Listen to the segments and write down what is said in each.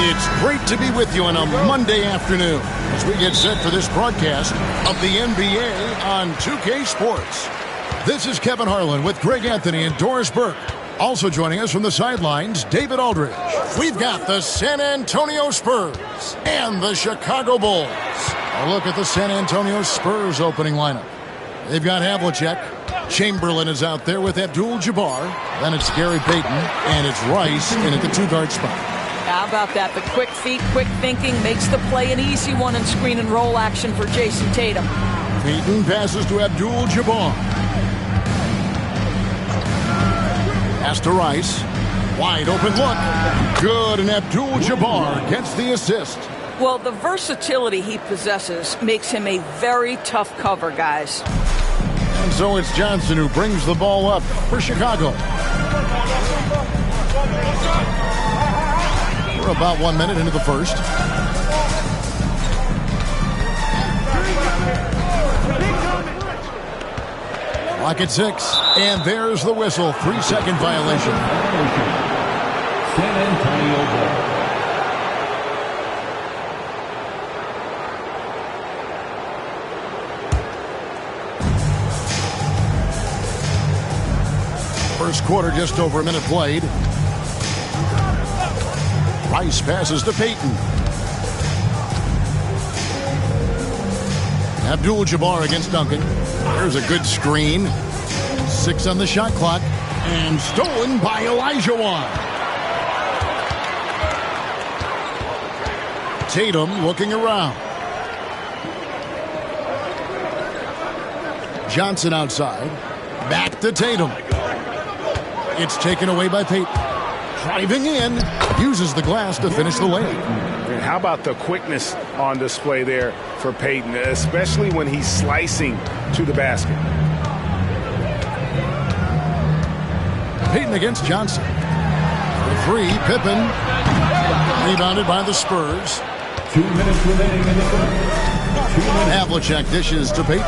It's great to be with you on a Monday afternoon as we get set for this broadcast of the NBA on 2K Sports. This is Kevin Harlan with Greg Anthony and Doris Burke. Also joining us from the sidelines, David Aldridge. We've got the San Antonio Spurs and the Chicago Bulls. A look at the San Antonio Spurs opening lineup. They've got Havlicek. Chamberlain is out there with Abdul-Jabbar. Then it's Gary Payton, and it's Rice in at the two-guard spot. How about that? The quick feet, quick thinking makes the play an easy one in screen and roll action for Jason Tatum. Payton passes to Abdul-Jabbar. Pass to Rice. Wide open look. Good, and Abdul-Jabbar gets the assist. Well, the versatility he possesses makes him a very tough cover, guys. And so it's Johnson who brings the ball up for Chicago. We're about 1 minute into the first. Clock at 6. And there's the whistle. 3-second violation. San Antonio ball. First quarter, just over a minute played. Rice passes to Payton. Abdul-Jabbar against Duncan. There's a good screen. 6 on the shot clock. And stolen by Olajuwon. Tatum looking around. Johnson outside. Back to Tatum. It's taken away by Payton. Driving in, uses the glass to finish the layup. And how about the quickness on display there for Payton, especially when he's slicing to the basket. Payton against Johnson. The three, Pippen. Rebounded by the Spurs. 2 minutes remaining in the first. Havlicek dishes to Payton.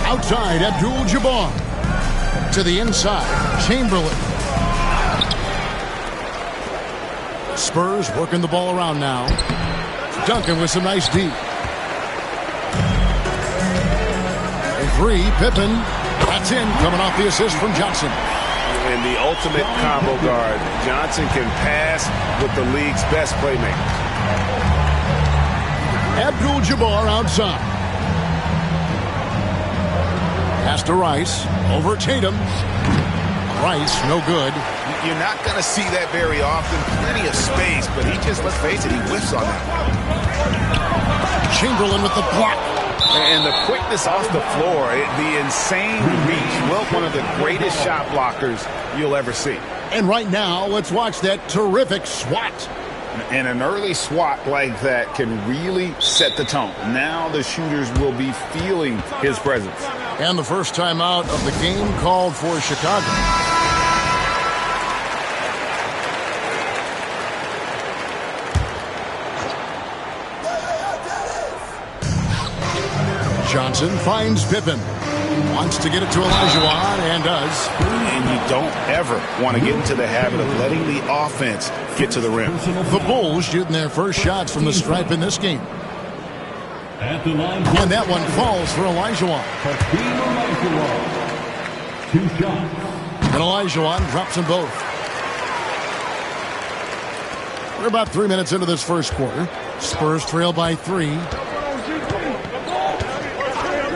Outside, Abdul-Jabbar. To the inside, Chamberlain. Spurs working the ball around now. Duncan with some nice D. A three, Pippen. That's in, coming off the assist from Johnson. And the ultimate combo guard. Johnson can pass with the league's best playmaker. Abdul-Jabbar outside. Pass to Rice. Over Tatum. Rice, no good. You're not going to see that very often. Plenty of space, but he just, let's face it, he whiffs on that. Chamberlain with the block. And the quickness off the floor, the insane reach. Well, one of the greatest shot blockers you'll ever see. And right now, let's watch that terrific swat. And an early swat like that can really set the tone. Now the shooters will be feeling his presence. And the first time out of the game called for Chicago. Johnson finds Pippen. Wants to get it to Olajuwon and does. And you don't ever want to get into the habit of letting the offense get to the rim. The Bulls shooting their first shots from the stripe in this game. At the line. And that one falls for Olajuwon. Olajuwon. 2 shots. And Olajuwon drops them both. We're about 3 minutes into this first quarter. Spurs trail by 3.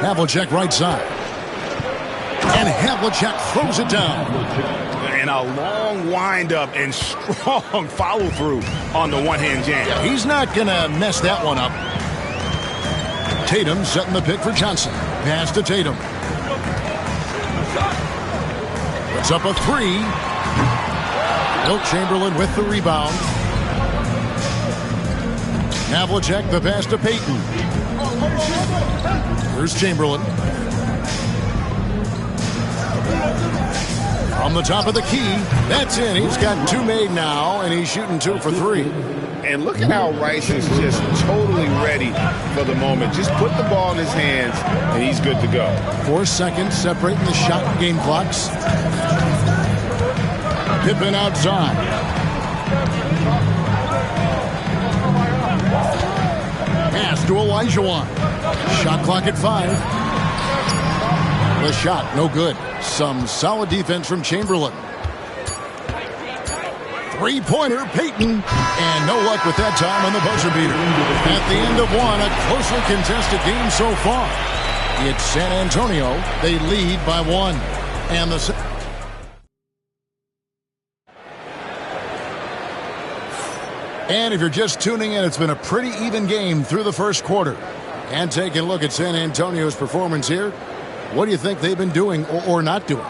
Havlicek right side. And Havlicek throws it down. And a long windup and strong follow-through on the one-hand jam. Yeah, he's not going to mess that one up. Tatum setting the pick for Johnson. Pass to Tatum. Puts up a 3. Wilt Chamberlain with the rebound. Havlicek the pass to Payton. Here's Chamberlain. From the top of the key. That's in. He's got 2 made now, and he's shooting 2 for 3. And look at how Rice is just totally ready for the moment. Just put the ball in his hands, and he's good to go. 4 seconds separating the shot and game clocks. Pippen outside. Pass to Olajuwon. Shot clock at 5. The shot, no good. Some solid defense from Chamberlain. Three-pointer, Payton. And no luck with that time on the buzzer beater. At the end of one, a closely contested game so far. It's San Antonio. They lead by 1. And if you're just tuning in, it's been a pretty even game through the first quarter. And taking a look at San Antonio's performance here, what do you think they've been doing or not doing?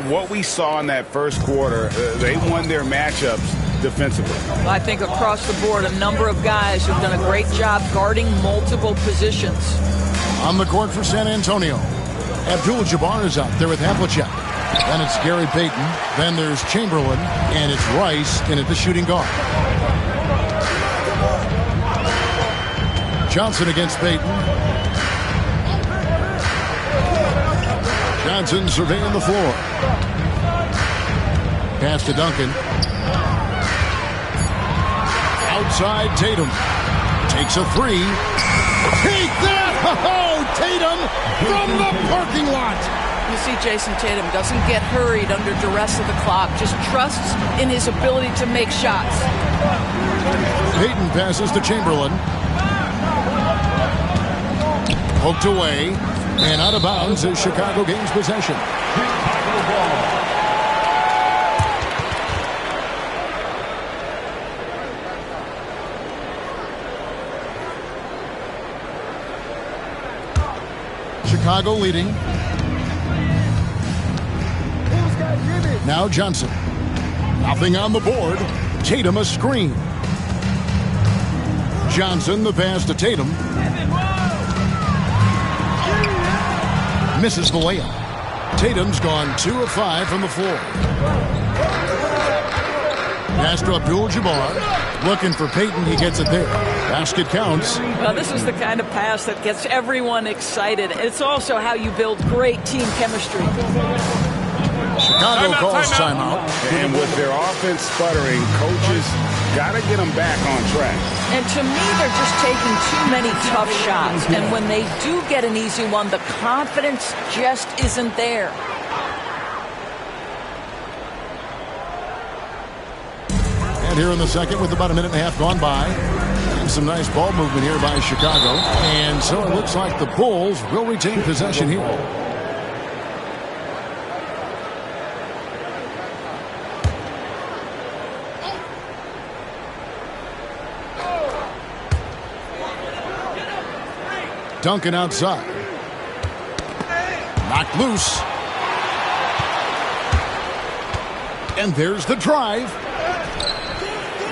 What we saw in that first quarter, they won their matchups defensively. I think across the board, a number of guys who've done a great job guarding multiple positions. On the court for San Antonio, Abdul-Jabbar is out there with Havlicek. Then it's Gary Payton. Then there's Chamberlain. And it's Rice in at the shooting guard. Johnson against Payton. Johnson surveying the floor. Pass to Duncan. Outside Tatum. Takes a 3. Take that! Oh, Tatum from the parking lot. You see Jason Tatum doesn't get hurried under duress of the clock. Just trusts in his ability to make shots. Payton passes to Chamberlain. Poked away. And out of bounds as Chicago gains possession. Chicago leading. Now Johnson. Nothing on the board. Tatum a screen. Johnson the pass to Tatum. Misses the layup. Tatum's gone 2 of 5 from the floor. Pass to Abdul-Jabbar. Looking for Payton. He gets it there. Basket counts. Well, this is the kind of pass that gets everyone excited. It's also how you build great team chemistry. Chicago calls timeout. And with their offense sputtering, coaches got to get them back on track. And to me, they're just taking too many tough shots. And when they do get an easy one, the confidence just isn't there. And here in the second, with about a minute and a half gone by, some nice ball movement here by Chicago. And so it looks like the Bulls will retain possession here. Duncan outside. Knocked loose. And there's the drive.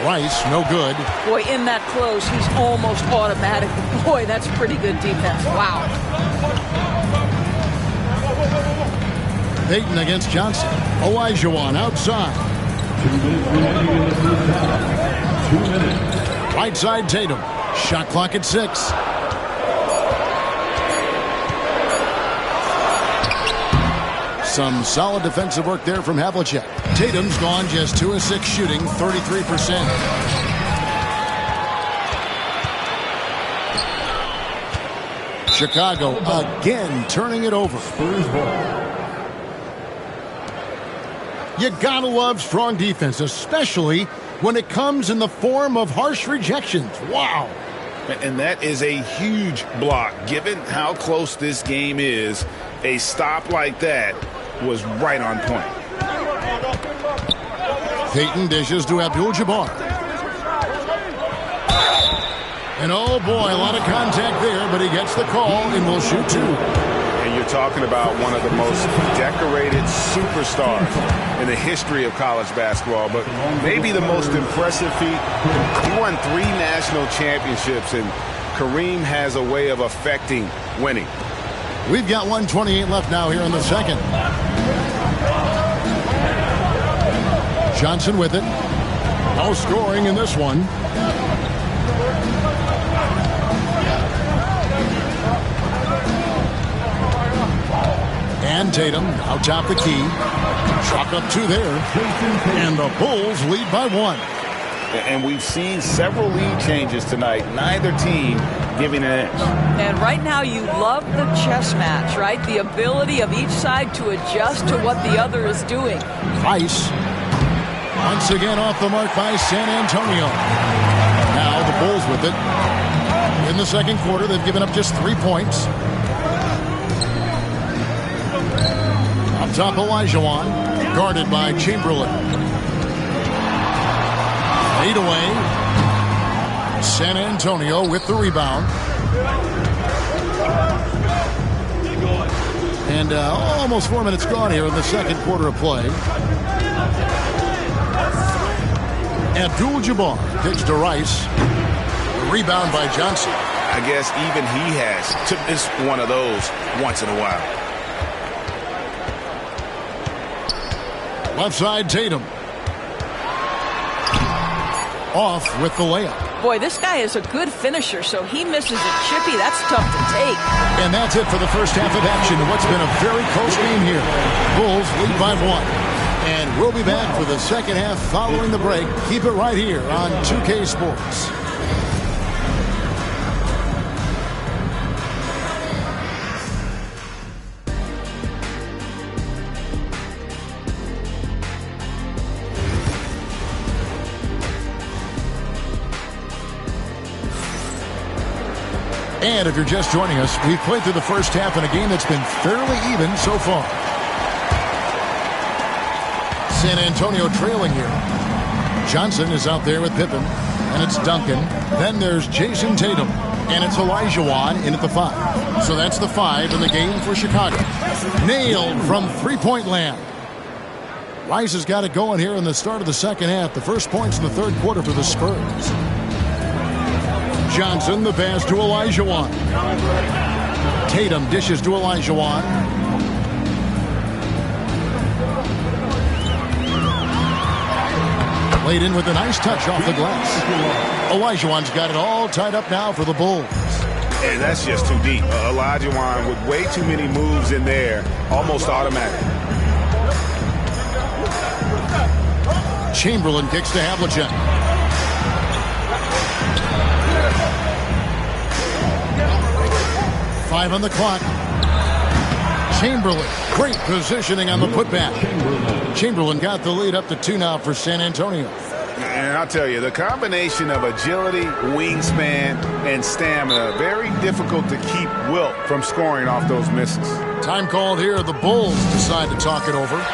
Rice, no good. Boy, in that close, he's almost automatic. Boy, that's pretty good defense. Wow. Payton against Johnson. Olajuwon outside. 2 minutes remaining in the first half. 2 minutes. Right side Tatum. Shot clock at 6. Some solid defensive work there from Havlicek. Tatum's gone just 2 of 6 shooting, 33%. Chicago again turning it over. Spurs ball. You gotta love strong defense, especially when it comes in the form of harsh rejections. Wow. And that is a huge block. Given how close this game is, a stop like that was right on point. Payton dishes to Abdul-Jabbar. And oh boy, a lot of contact there, but he gets the call and will shoot 2. And you're talking about one of the most decorated superstars in the history of college basketball, but maybe the most impressive feat. He won 3 national championships, and Kareem has a way of affecting winning. We've got 1:28 left now here in the second. Johnson with it. No scoring in this one. And Tatum out top the key. Chalk up 2 there. And the Bulls lead by 1. And we've seen several lead changes tonight. Neither team giving an edge. And right now you love the chess match, right? The ability of each side to adjust to what the other is doing. Rice. Once again off the mark by San Antonio. Now the Bulls with it. In the second quarter, they've given up just 3 points. Up top, Olajuwon, guarded by Chamberlain. Fade away. San Antonio with the rebound. And almost 4 minutes gone here in the second quarter of play. Abdul-Jabbar kicks to Rice. The rebound by Johnson. I guess even he has to miss one of those once in a while. Left side, Tatum. Off with the layup. Boy, this guy is a good finisher, so he misses a chippy. That's tough to take. And that's it for the first half of action in what's been a very close game here. Bulls lead by 1. And we'll be back for the second half following the break. Keep it right here on 2K Sports. And if you're just joining us, we've played through the first half in a game that's been fairly even so far. San Antonio trailing here. Johnson is out there with Pippen, and it's Duncan. Then there's Jason Tatum, and it's Olajuwon in at the 5. So that's the 5 in the game for Chicago. Nailed from three-point land. Rice has got it going here in the start of the second half. The first points in the third quarter for the Spurs. Johnson, the pass to Olajuwon. Tatum dishes to Olajuwon. Laid in with a nice touch off the glass. Olajuwon's got it all tied up now for the Bulls. And that's just too deep. Olajuwon with way too many moves in there, almost automatic. Chamberlain kicks to Havlicek. Five on the clock. Chamberlain, great positioning on the putback. Chamberlain got the lead up to 2 now for San Antonio. And I'll tell you, the combination of agility, wingspan, and stamina, very difficult to keep Wilt from scoring off those misses. Time called here. The Bulls decide to talk it over.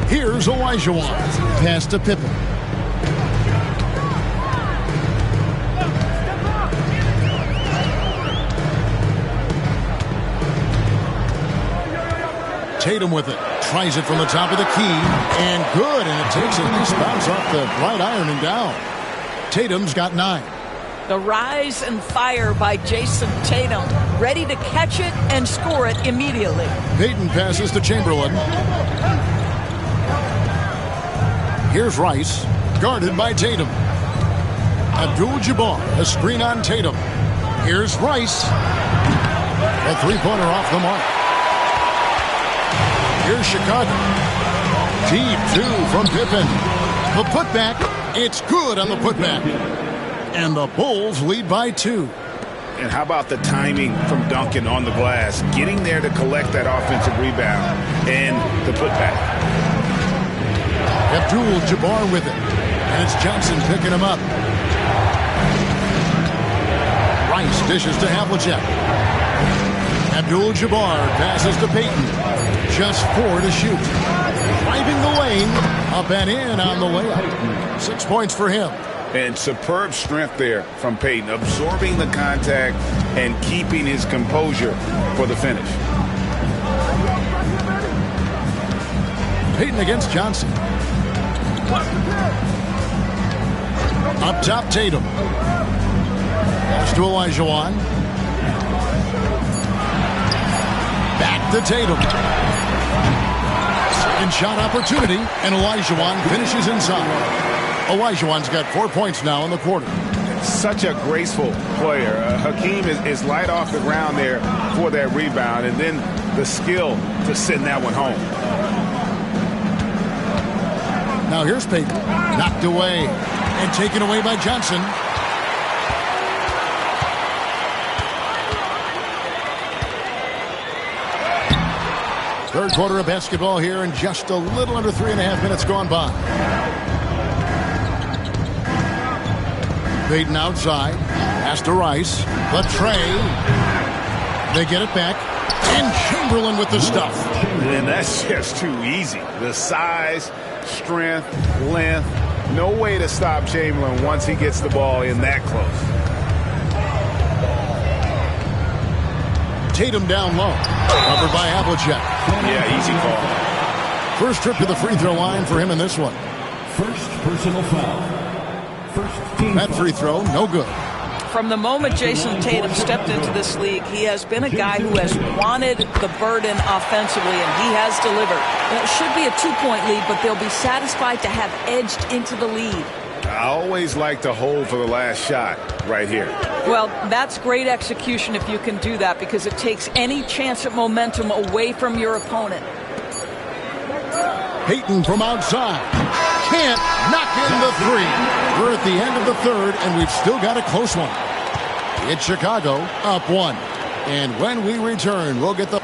Here's Olajuwon. Pass to Pippen. Tatum with it. Tries it from the top of the key. And good. And it takes a nice bounce off the right iron and down. Tatum's got 9. The rise and fire by Jason Tatum. Ready to catch it and score it immediately. Payton passes to Chamberlain. Here's Rice, guarded by Tatum. Abdul-Jabbar, a screen on Tatum. Here's Rice. A three-pointer off the mark. Here's Chicago. Deep 2 from Pippen. The putback, it's good on the putback. And the Bulls lead by 2. And how about the timing from Duncan on the glass? Getting there to collect that offensive rebound and the putback. Abdul-Jabbar with it. And it's Johnson picking him up. Rice dishes to Havlicek. Abdul-Jabbar passes to Payton. Just 4 to shoot. Driving the lane. Up and in on the layup. 6 points for him. And superb strength there from Peyton, absorbing the contact and keeping his composure for the finish. Peyton against Johnson. Up top, Tatum. Pass to Olajuwon. Back to Tatum. Second shot opportunity, and Olajuwon finishes inside. Olajuwon's got 4 points now in the quarter. Such a graceful player. Hakeem is light off the ground there for that rebound, and then the skill to send that one home. Now here's Peyton. Knocked away and taken away by Johnson. Third quarter of basketball here, and just a little under 3.5 minutes gone by. Peyton outside. Pass to Rice. The tray. They get it back. And Chamberlain with the stuff. And that's just too easy. The size, strength, length. No way to stop Chamberlain once he gets the ball in that close. Tatum down low. Covered by Havlicek. Yeah, easy call. First trip to the free throw line for him in this one. First personal foul. That free throw, no good. From the moment Jason Tatum stepped into this league, he has been a guy who has wanted the burden offensively, and he has delivered. It should be a 2-point lead, but they'll be satisfied to have edged into the lead. I always like to hold for the last shot right here. Well, that's great execution if you can do that, because it takes any chance at momentum away from your opponent. Peyton from outside. Can't knock in the three. We're at the end of the third, and we've still got a close one. It's Chicago up 1. And when we return, we'll get the...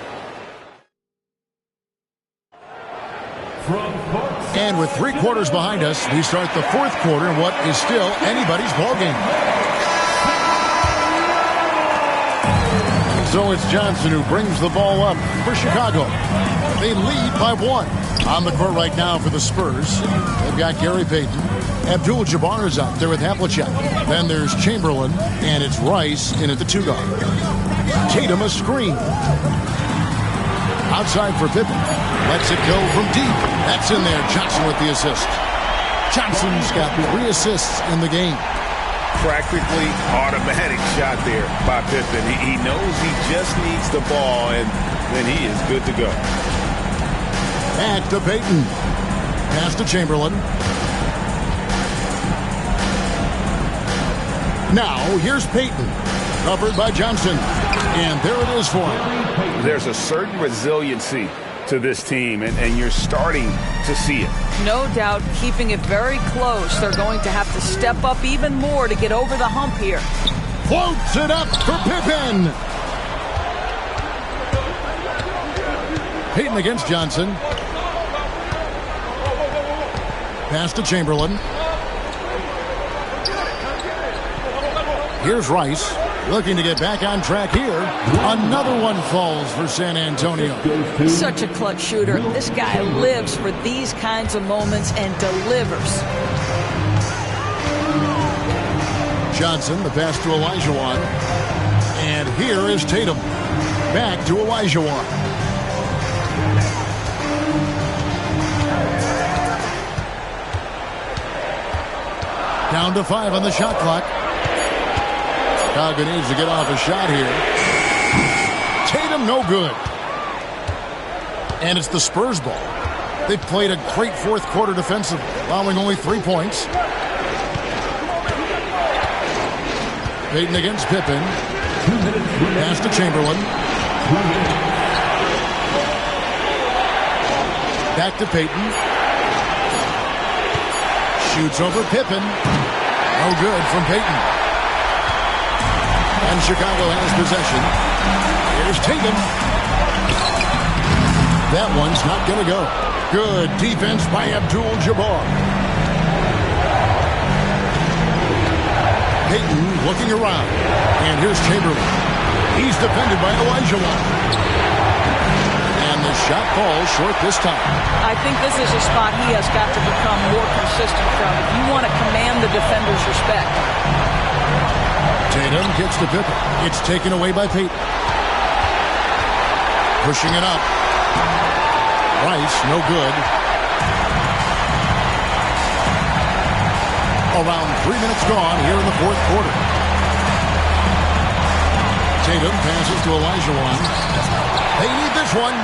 And with 3 quarters behind us, we start the fourth quarter in what is still anybody's ballgame. So it's Johnson who brings the ball up for Chicago. They lead by 1. On the court right now for the Spurs, they've got Gary Payton. Abdul-Jabbar is out there with Havlicek. Then there's Chamberlain, and it's Rice in at the 2 guard. Tatum a screen. Outside for Pippen. Lets it go from deep. That's in there. Johnson with the assist. Johnson's got 3 assists in the game. Practically automatic shot there by Pippen. He knows he just needs the ball, and then he is good to go. Back to Peyton. Pass to Chamberlain. Now, here's Peyton. Covered by Johnson. And there it is for him. There's a certain resiliency to this team, and you're starting to see it. No doubt, keeping it very close. They're going to have to step up even more to get over the hump here. Floats it up for Pippen. Peyton against Johnson. Pass to Chamberlain. Here's Rice, looking to get back on track here. Another one falls for San Antonio. Such a clutch shooter. This guy lives for these kinds of moments and delivers. Johnson, the pass to Olajuwon. And here is Tatum. Back to Olajuwon. Down to 5 on the shot clock. Chicago needs to get off a shot here. Tatum no good. And it's the Spurs ball. They've played a great fourth quarter defensively, allowing only 3 points. Peyton against Pippen. Pass to Chamberlain. Back to Peyton. Shoots over Pippen. No good from Peyton. And Chicago has possession. Here's Tatum. That one's not going to go. Good defense by Abdul-Jabbar. Peyton looking around. And here's Chamberlain. He's defended by Olajuwon. And the His shot falls short this time. I think this is a spot he has got to become more consistent from if you want to command the defender's respect. Tatum gets to Pippen. It's taken away by Peyton. Pushing it up. Rice, no good. Around 3 minutes gone here in the fourth quarter. Tatum passes to Olajuwon. They need this one.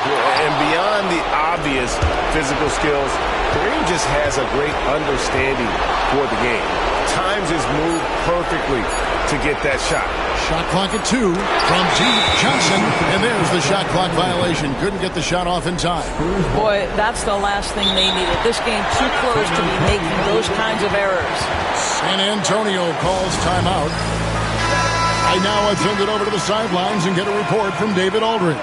And beyond the obvious physical skills, Kareem just has a great understanding for the game. Times his move perfectly to get that shot. Shot clock at 2 from T. Johnson. And there's the shot clock violation. Couldn't get the shot off in time. Boy, that's the last thing they needed. This game too close to be making those kinds of errors. San Antonio calls timeout. I now attend it over to the sidelines and get a report from David Aldridge.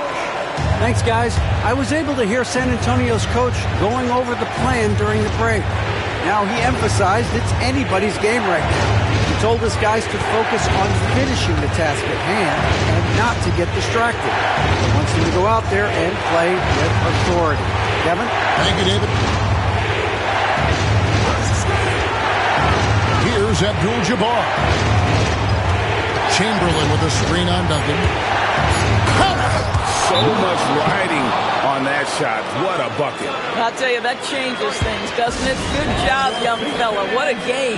Thanks, guys. I was able to hear San Antonio's coach going over the plan during the break. Now, he emphasized it's anybody's game right now. He told his guys to focus on finishing the task at hand and not to get distracted. He wants them to go out there and play with authority. Kevin? Thank you, David. Here's Abdul-Jabbar. Chamberlain with a screen on Duncan. So much riding on that shot. What a bucket. I'll tell you, that changes things, doesn't it? Good job, young fella. What a game.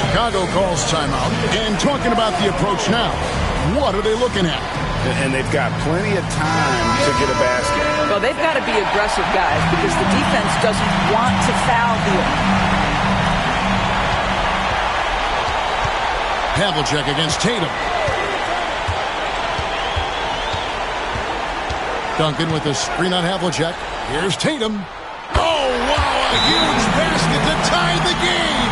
Chicago calls timeout. And talking about the approach now, what are they looking at? And they've got plenty of time to get a basket. Well, they've got to be aggressive, guys, because the defense doesn't want to foul here. Havlicek against Tatum. Duncan with a screen on Havlicek. Here's Tatum. Oh, wow, a huge basket to tie the game.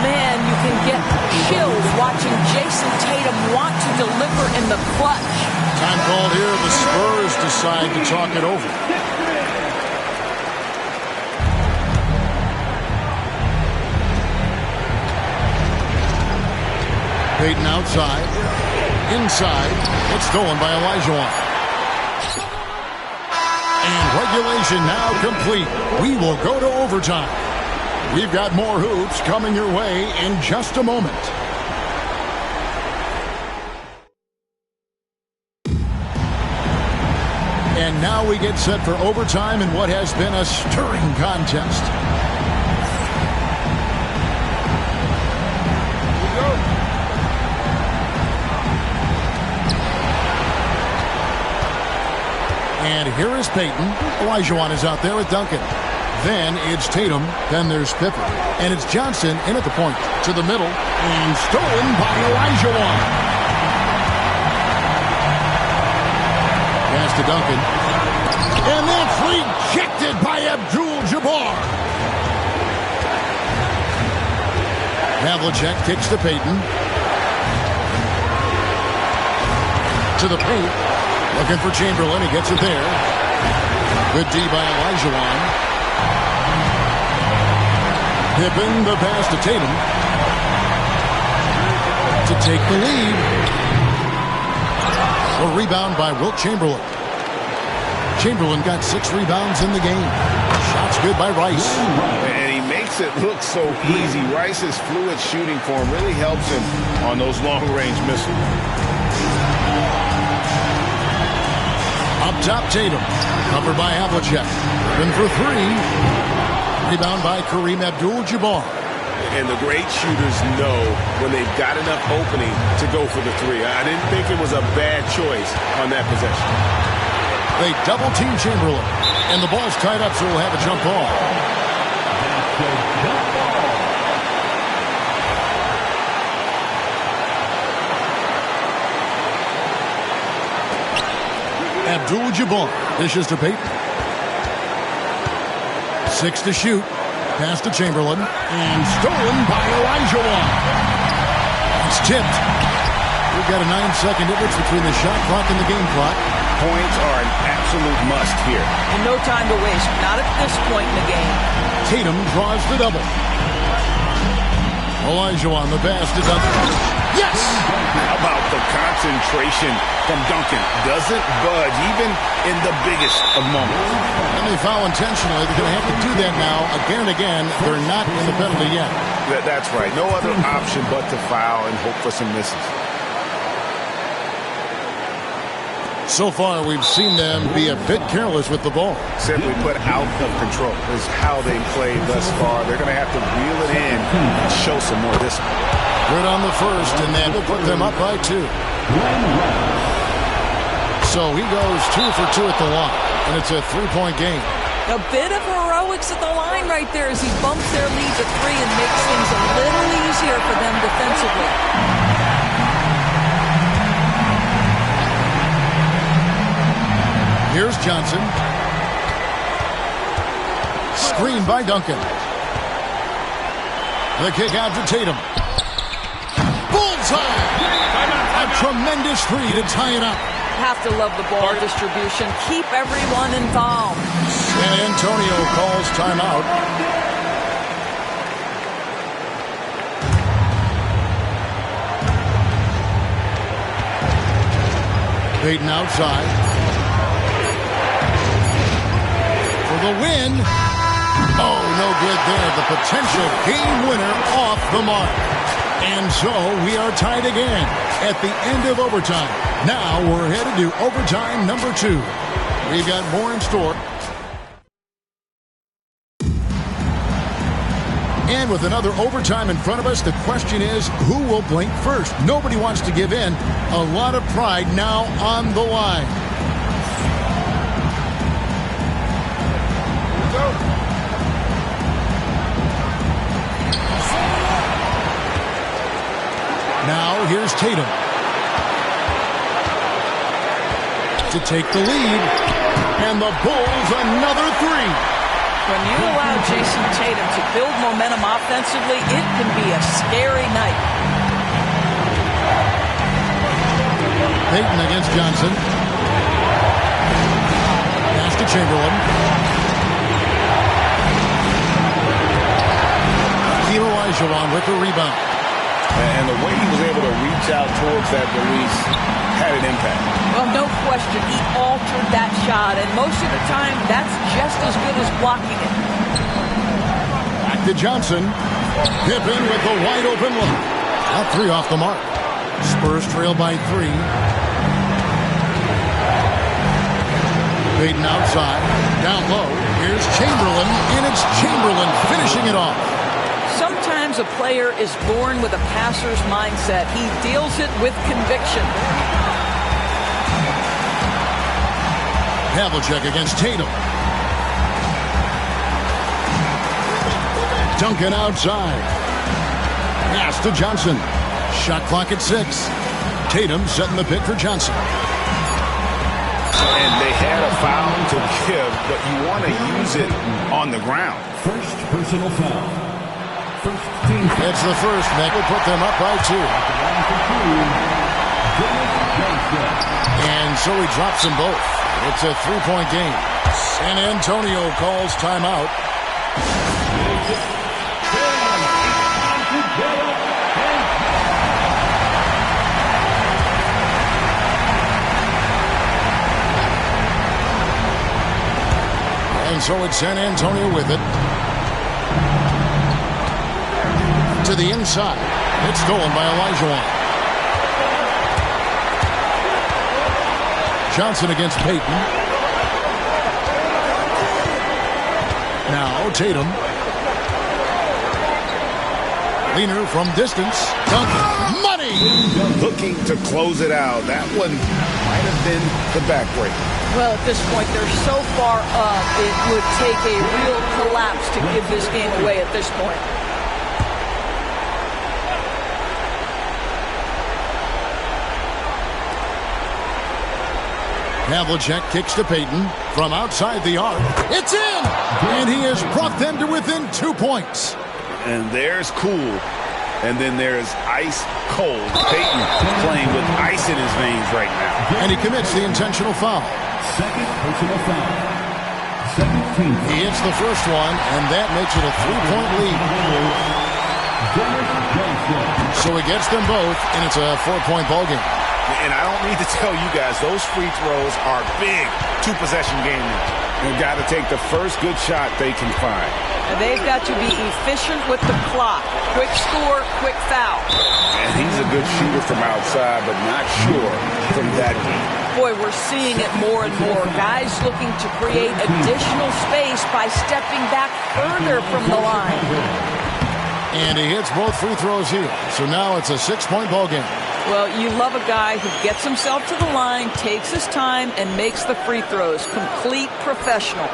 Man, you can get chills watching Jason Tatum want to deliver in the clutch. Time called here. The Spurs decide to talk it over. Peyton outside. Inside. It's stolen by Olajuwon. And regulation now complete. We will go to overtime. We've got more hoops coming your way in just a moment. And now we get set for overtime in what has been a stirring contest. And here is Peyton. Olajuwon is out there with Duncan. Then it's Tatum. Then there's Pippen. And it's Johnson in at the point. To the middle. And stolen by Olajuwon. Pass to Duncan. And that's rejected by Abdul-Jabbar. Havlicek kicks to Peyton. To the paint. Looking for Chamberlain. He gets it there. Good D by Olajuwon. Pippen, the pass to Tatum. To take the lead. A rebound by Wilt Chamberlain. Chamberlain got 6 rebounds in the game. Shots good by Rice. And he makes it look so easy. Rice's fluid shooting form really helps him on those long-range missiles. Up top, Tatum. Covered by Havlicek. In for 3. Rebound by Kareem Abdul-Jabbar. And the great shooters know when they've got enough opening to go for the 3. I didn't think it was a bad choice on that possession. They double-team Chamberlain. And the ball's tied up, so we'll have a jump ball. Abdul-Jabbar dishes to Peyton. 6 to shoot. Pass to Chamberlain. And stolen by Olajuwon. It's tipped. We've got a 9-second difference between the shot clock and the game clock. Points are an absolute must here. And no time to waste. Not at this point in the game. Tatum draws the double. Olajuwon the pass to Duncan. Yes! How about the concentration from Duncan? Doesn't budge, even in the biggest of moments. And they foul intentionally. They're going to have to do that now again and again. They're not in the penalty yet. That's right. No other option but to foul and hope for some misses. So far, we've seen them be a bit careless with the ball. Simply put, out of control is how they played thus far. They're going to have to reel it in and show some more discipline. Good on the first, and that will put them up by 2. So he goes 2 for 2 at the line, and it's a 3-point game. A bit of heroics at the line right there as he bumps their lead to 3 and makes things a little easier for them defensively. Here's Johnson. Screen by Duncan. The kick out to Tatum. Bullseye! A tremendous 3 to tie it up. Have to love the ball distribution. Keep everyone involved. San Antonio calls timeout. Payton outside. The win. Oh, no good there. The potential game winner off the mark. And so we are tied again at the end of overtime. Now we're headed to overtime number 2. We've got more in store. And with another overtime in front of us, the question is, who will blink first? Nobody wants to give in. A lot of pride now on the line. Now here's Tatum to take the lead, and the Bulls another 3. When you allow Jason Tatum to build momentum offensively, it can be a scary night. Payton against Johnson. Pass to Chamberlain. Hakeem Olajuwon with the rebound. And the way he was able to reach out towards that release had an impact. Well, no question. He altered that shot, and most of the time, that's just as good as blocking it. Back to Johnson. Pippen with the wide open look. That 3 off the mark. Spurs trail by 3. Payton outside. Down low. Here's Chamberlain, and it's Chamberlain finishing it off. Sometimes a player is born with a passer's mindset. He deals it with conviction. Havlicek against Tatum. Duncan outside. Pass to Johnson. Shot clock at 6. Tatum setting the pick for Johnson. And they had a foul to give, but you want to use it on the ground. First personal foul. It's the first, and that will put them up by 2. And so he drops them both. It's a 3-point game. San Antonio calls timeout. And so it's San Antonio with it. To the inside. It's stolen by Olajuwon. Johnson against Payton. Now Tatum. Leaner from distance. Duncan. Money! Looking to close it out. That one might have been the backbreaker. Well, at this point, they're so far up, it would take a real collapse to give this game away at this point. Havlicek kicks to Payton from outside the arc. It's in! And he has brought them to within 2 points. And there's cool. And then there's ice cold. Payton playing with ice in his veins right now. And he commits the intentional foul. Second personal foul. Second team. He hits the first one, and that makes it a 3-point lead. So he gets them both, and it's a 4-point ball game. And I don't need to tell you guys, those free throws are big two-possession game now. They've got to take the first good shot they can find. And they've got to be efficient with the clock. Quick score, quick foul. And he's a good shooter from outside, but not sure from that deep. Boy, we're seeing it more and more. Guys looking to create additional space by stepping back further from the line. And he hits both free throws here. So now it's a 6-point ball game. Well, you love a guy who gets himself to the line, takes his time, and makes the free throws. Complete professional.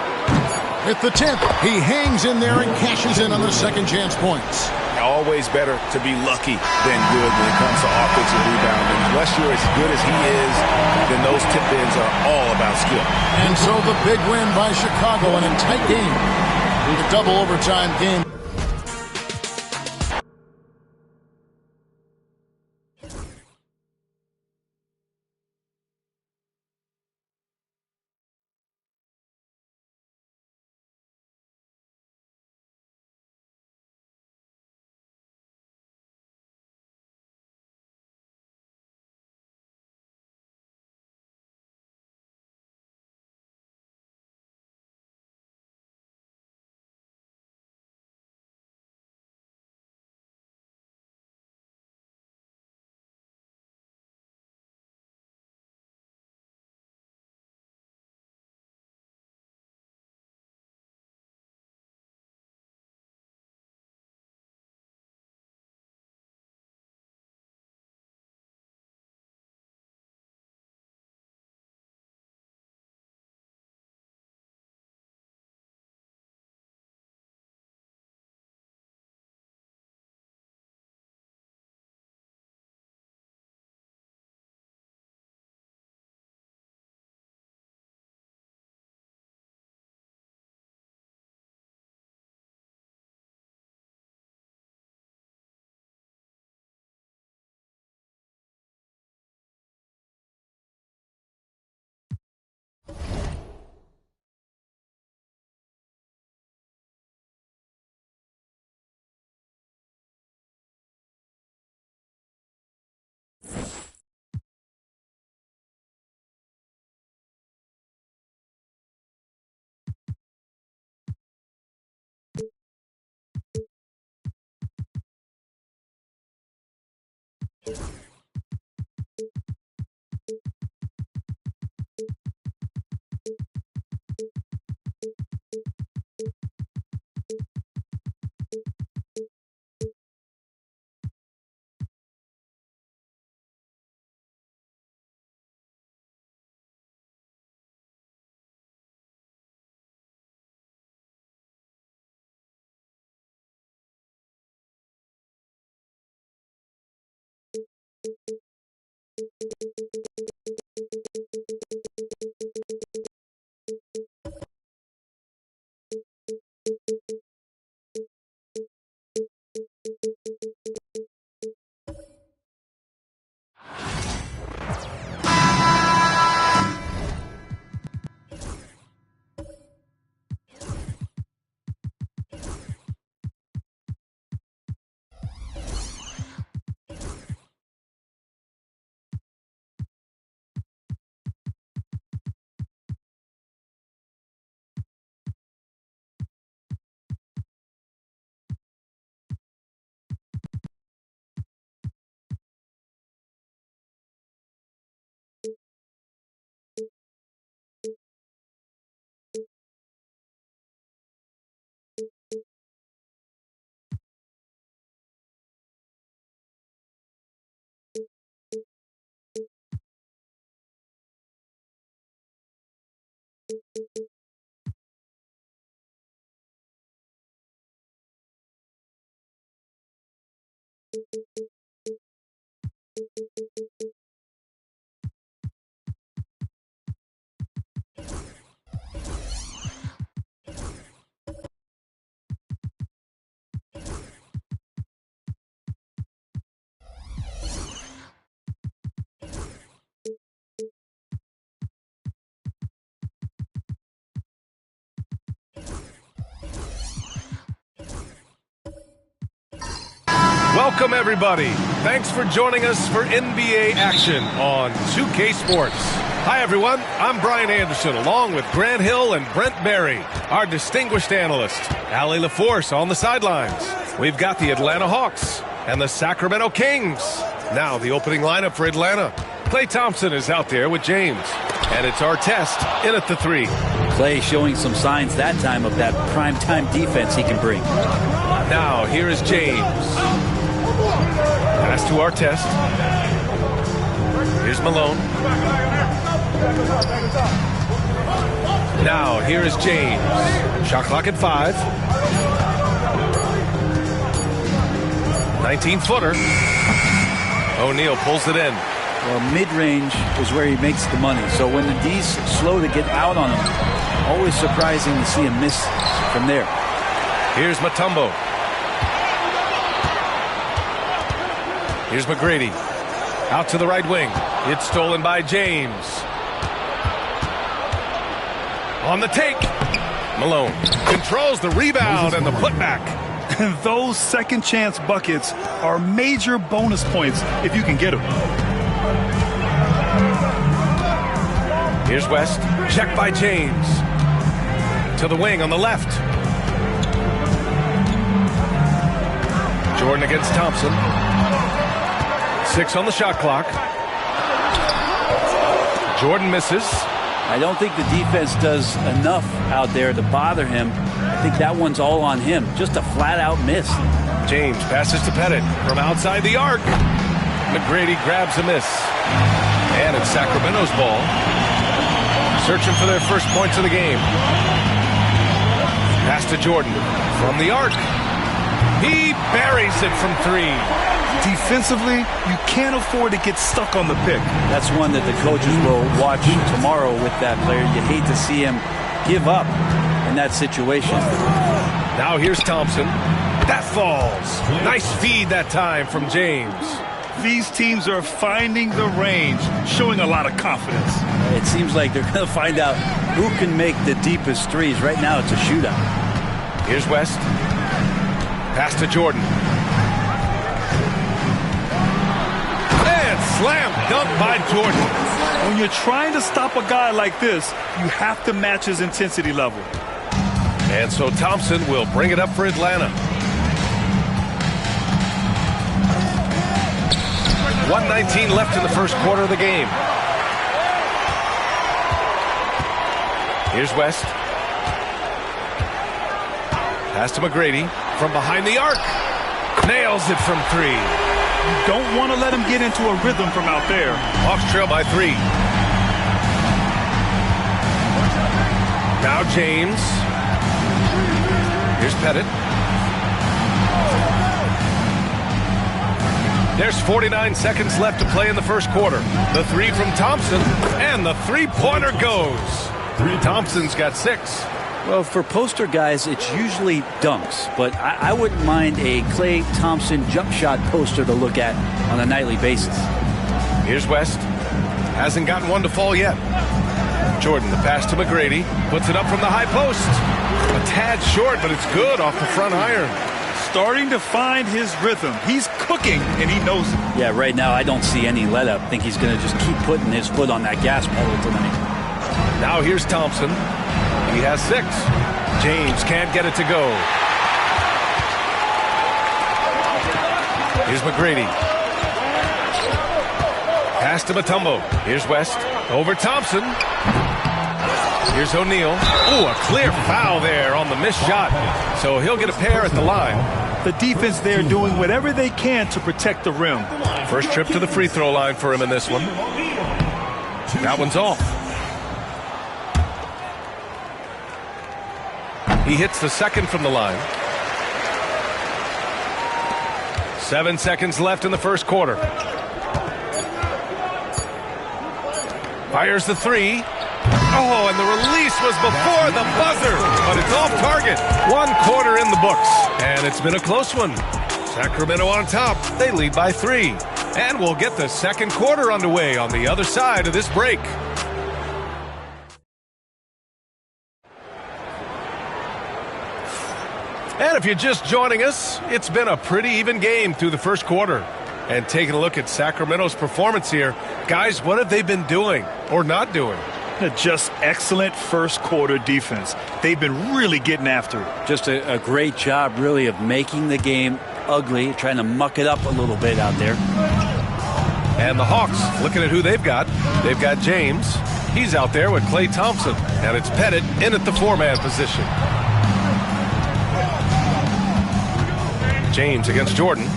At the tip, he hangs in there and cashes in on the second chance points. Always better to be lucky than good when it comes to offensive rebounding. Unless you're as good as he is, then those tip-ins are all about skill. And so the big win by Chicago in a tight game. A double overtime game. Welcome, everybody. Thanks for joining us for NBA action on 2K Sports. Hi, everyone. I'm Brian Anderson, along with Grant Hill and Brent Berry, our distinguished analyst. Allie LaForce on the sidelines. We've got the Atlanta Hawks and the Sacramento Kings. Now, the opening lineup for Atlanta. Klay Thompson is out there with James. And it's Artest in at the 3. Klay showing some signs that time of that prime-time defense he can bring. Now, here is James. Pass to Artest. Here's Malone. Now, here is James. Shot clock at 5. 19-footer. O'Neal pulls it in. Well, mid-range is where he makes the money. So when the D's slow to get out on him, always surprising to see him miss from there. Here's Mutombo. Here's McGrady. Out to the right wing. It's stolen by James. On the take. Malone controls the rebound and the putback. And those second chance buckets are major bonus points if you can get them. Here's West. Check by James. To the wing on the left. Jordan against Thompson. 6 on the shot clock. Jordan misses. I don't think the defense does enough out there to bother him. I think that one's all on him. Just a flat-out miss. James passes to Pettit from outside the arc. McGrady grabs a miss. And it's Sacramento's ball. Searching for their first points of the game. Pass to Jordan from the arc. He buries it from 3. Defensively, you can't afford to get stuck on the pick. That's one that the coaches will watch tomorrow with that player. You hate to see him give up in that situation. Now here's Thompson. That falls. Nice feed that time from James. These teams are finding the range, showing a lot of confidence. It seems like they're going to find out who can make the deepest threes. Right now, it's a shootout. Here's West. Pass to Jordan. And slam dunk by Jordan. When you're trying to stop a guy like this, you have to match his intensity level. And so Thompson will bring it up for Atlanta. 1:19 left in the first quarter of the game. Here's West. Pass to McGrady from behind the arc. Nails it from 3. You don't want to let him get into a rhythm from out there. Hawks trail by 3. Now James. Here's Pettit. There's 49 seconds left to play in the first quarter. The 3 from Thompson, and the three-pointer goes. Thompson's got 6. Well, for poster guys, it's usually dunks, but I wouldn't mind a Klay Thompson jump shot poster to look at on a nightly basis. Here's West. Hasn't gotten one to fall yet. Jordan, the pass to McGrady, puts it up from the high post. A tad short, but it's good off the front iron. Starting to find his rhythm. He's cooking, and he knows it. Yeah, right now I don't see any let-up. I think he's going to just keep putting his foot on that gas pedal tonight. Now here's Thompson. He has 6. James can't get it to go. Here's McGrady. Pass to Mutombo. Here's West. Over Thompson. Here's O'Neal. Ooh, a clear foul there on the missed shot. So he'll get a pair at the line. The defense there doing whatever they can to protect the rim. First trip to the free throw line for him in this one. That one's off. He hits the second from the line. 7 seconds left in the first quarter. Fires the 3. Oh, and the release was before the buzzer, but it's off target. 1 quarter in the books, and it's been a close one. Sacramento on top. They lead by 3. And we'll get the second quarter underway on the other side of this break. And if you're just joining us, it's been a pretty even game through the first quarter. And taking a look at Sacramento's performance here, guys, what have they been doing or not doing? Just excellent first quarter defense. They've been really getting after it. Just a great job, really, of making the game ugly, trying to muck it up a little bit out there. And the Hawks, looking at who they've got. They've got James. He's out there with Klay Thompson. And it's Pettit in at the 4-man position. James against Jordan.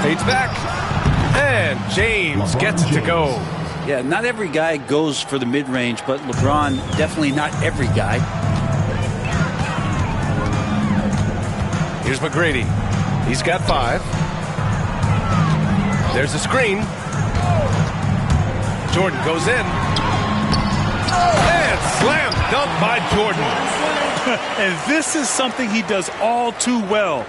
Fades back. And James gets it to go. Yeah, not every guy goes for the mid-range, but LeBron, definitely not every guy. Here's McGrady. He's got 5. There's a screen. Jordan goes in. And slam dunk by Jordan. And this is something he does all too well.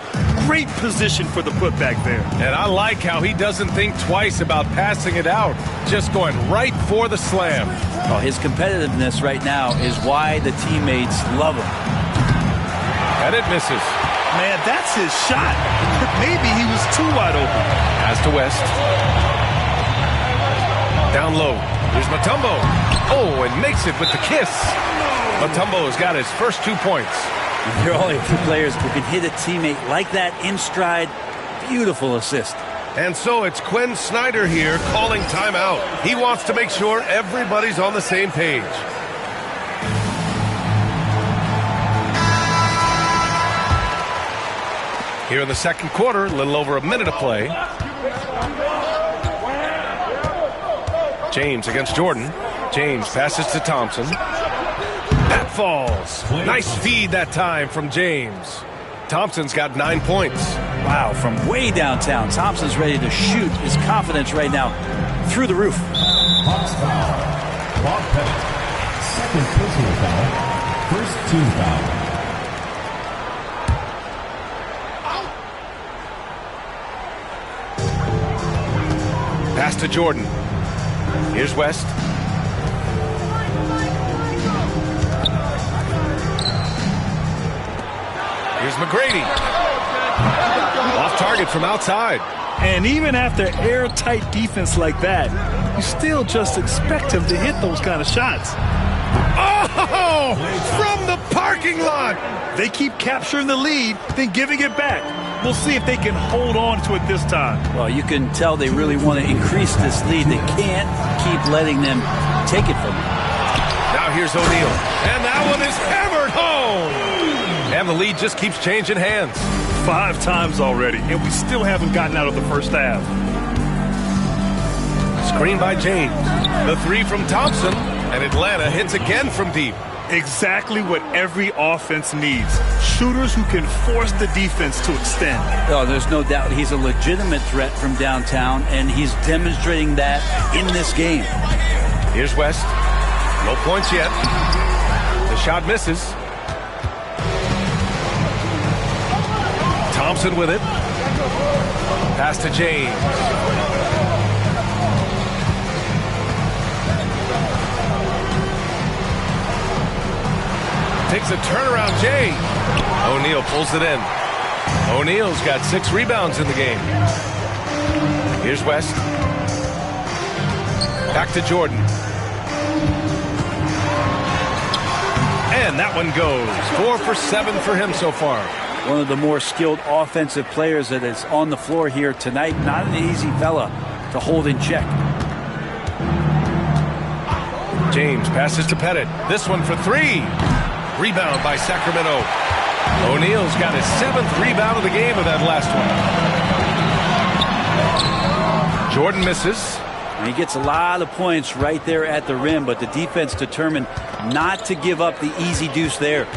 Great position for the putback there. And I like how he doesn't think twice about passing it out. Just going right for the slam. Oh, his competitiveness right now is why the teammates love him. And it misses. Man, that's his shot. Maybe he was too wide open. Pass to West. Down low. Here's Mutombo. Oh, and makes it with the kiss. Mutombo's got his first 2 points. There are only a few players who can hit a teammate like that in stride. Beautiful assist. And so it's Quinn Snyder here calling timeout. He wants to make sure everybody's on the same page. Here in the second quarter, a little over a minute to play. James against Jordan. James passes to Thompson. That falls. Nice feed that time from James. Thompson's got 9 points. Wow, from way downtown, Thompson's ready to shoot. His confidence right now through the roof. Hawks foul. Bob Pettit. Second personal foul. First team foul. Pass to Jordan. Here's West. Here's McGrady. Off target from outside. And even after airtight defense like that, you still just expect him to hit those kind of shots. Oh! From the parking lot! They keep capturing the lead, then giving it back. We'll see if they can hold on to it this time. Well, you can tell they really want to increase this lead. They can't keep letting them take it from them. Now here's O'Neal. And that one is hammered home! And the lead just keeps changing hands. 5 times already, and we still haven't gotten out of the first half. Screen by James. The 3 from Thompson. And Atlanta hits again from deep. Exactly what every offense needs. Shooters who can force the defense to extend. Oh, there's no doubt he's a legitimate threat from downtown, and he's demonstrating that in this game. Here's West. No points yet. The shot misses. Thompson with it. Pass to James. Takes a turnaround, Jay. O'Neal pulls it in. O'Neal's got 6 rebounds in the game. Here's West. Back to Jordan. And that one goes. 4 for 7 for him so far. One of the more skilled offensive players that is on the floor here tonight. Not an easy fella to hold in check. James passes to Pettit. This one for 3. Rebound by Sacramento. O'Neal's got his 7th rebound of the game of that last one. Jordan misses. And he gets a lot of points right there at the rim, but the defense determined not to give up the easy deuce there.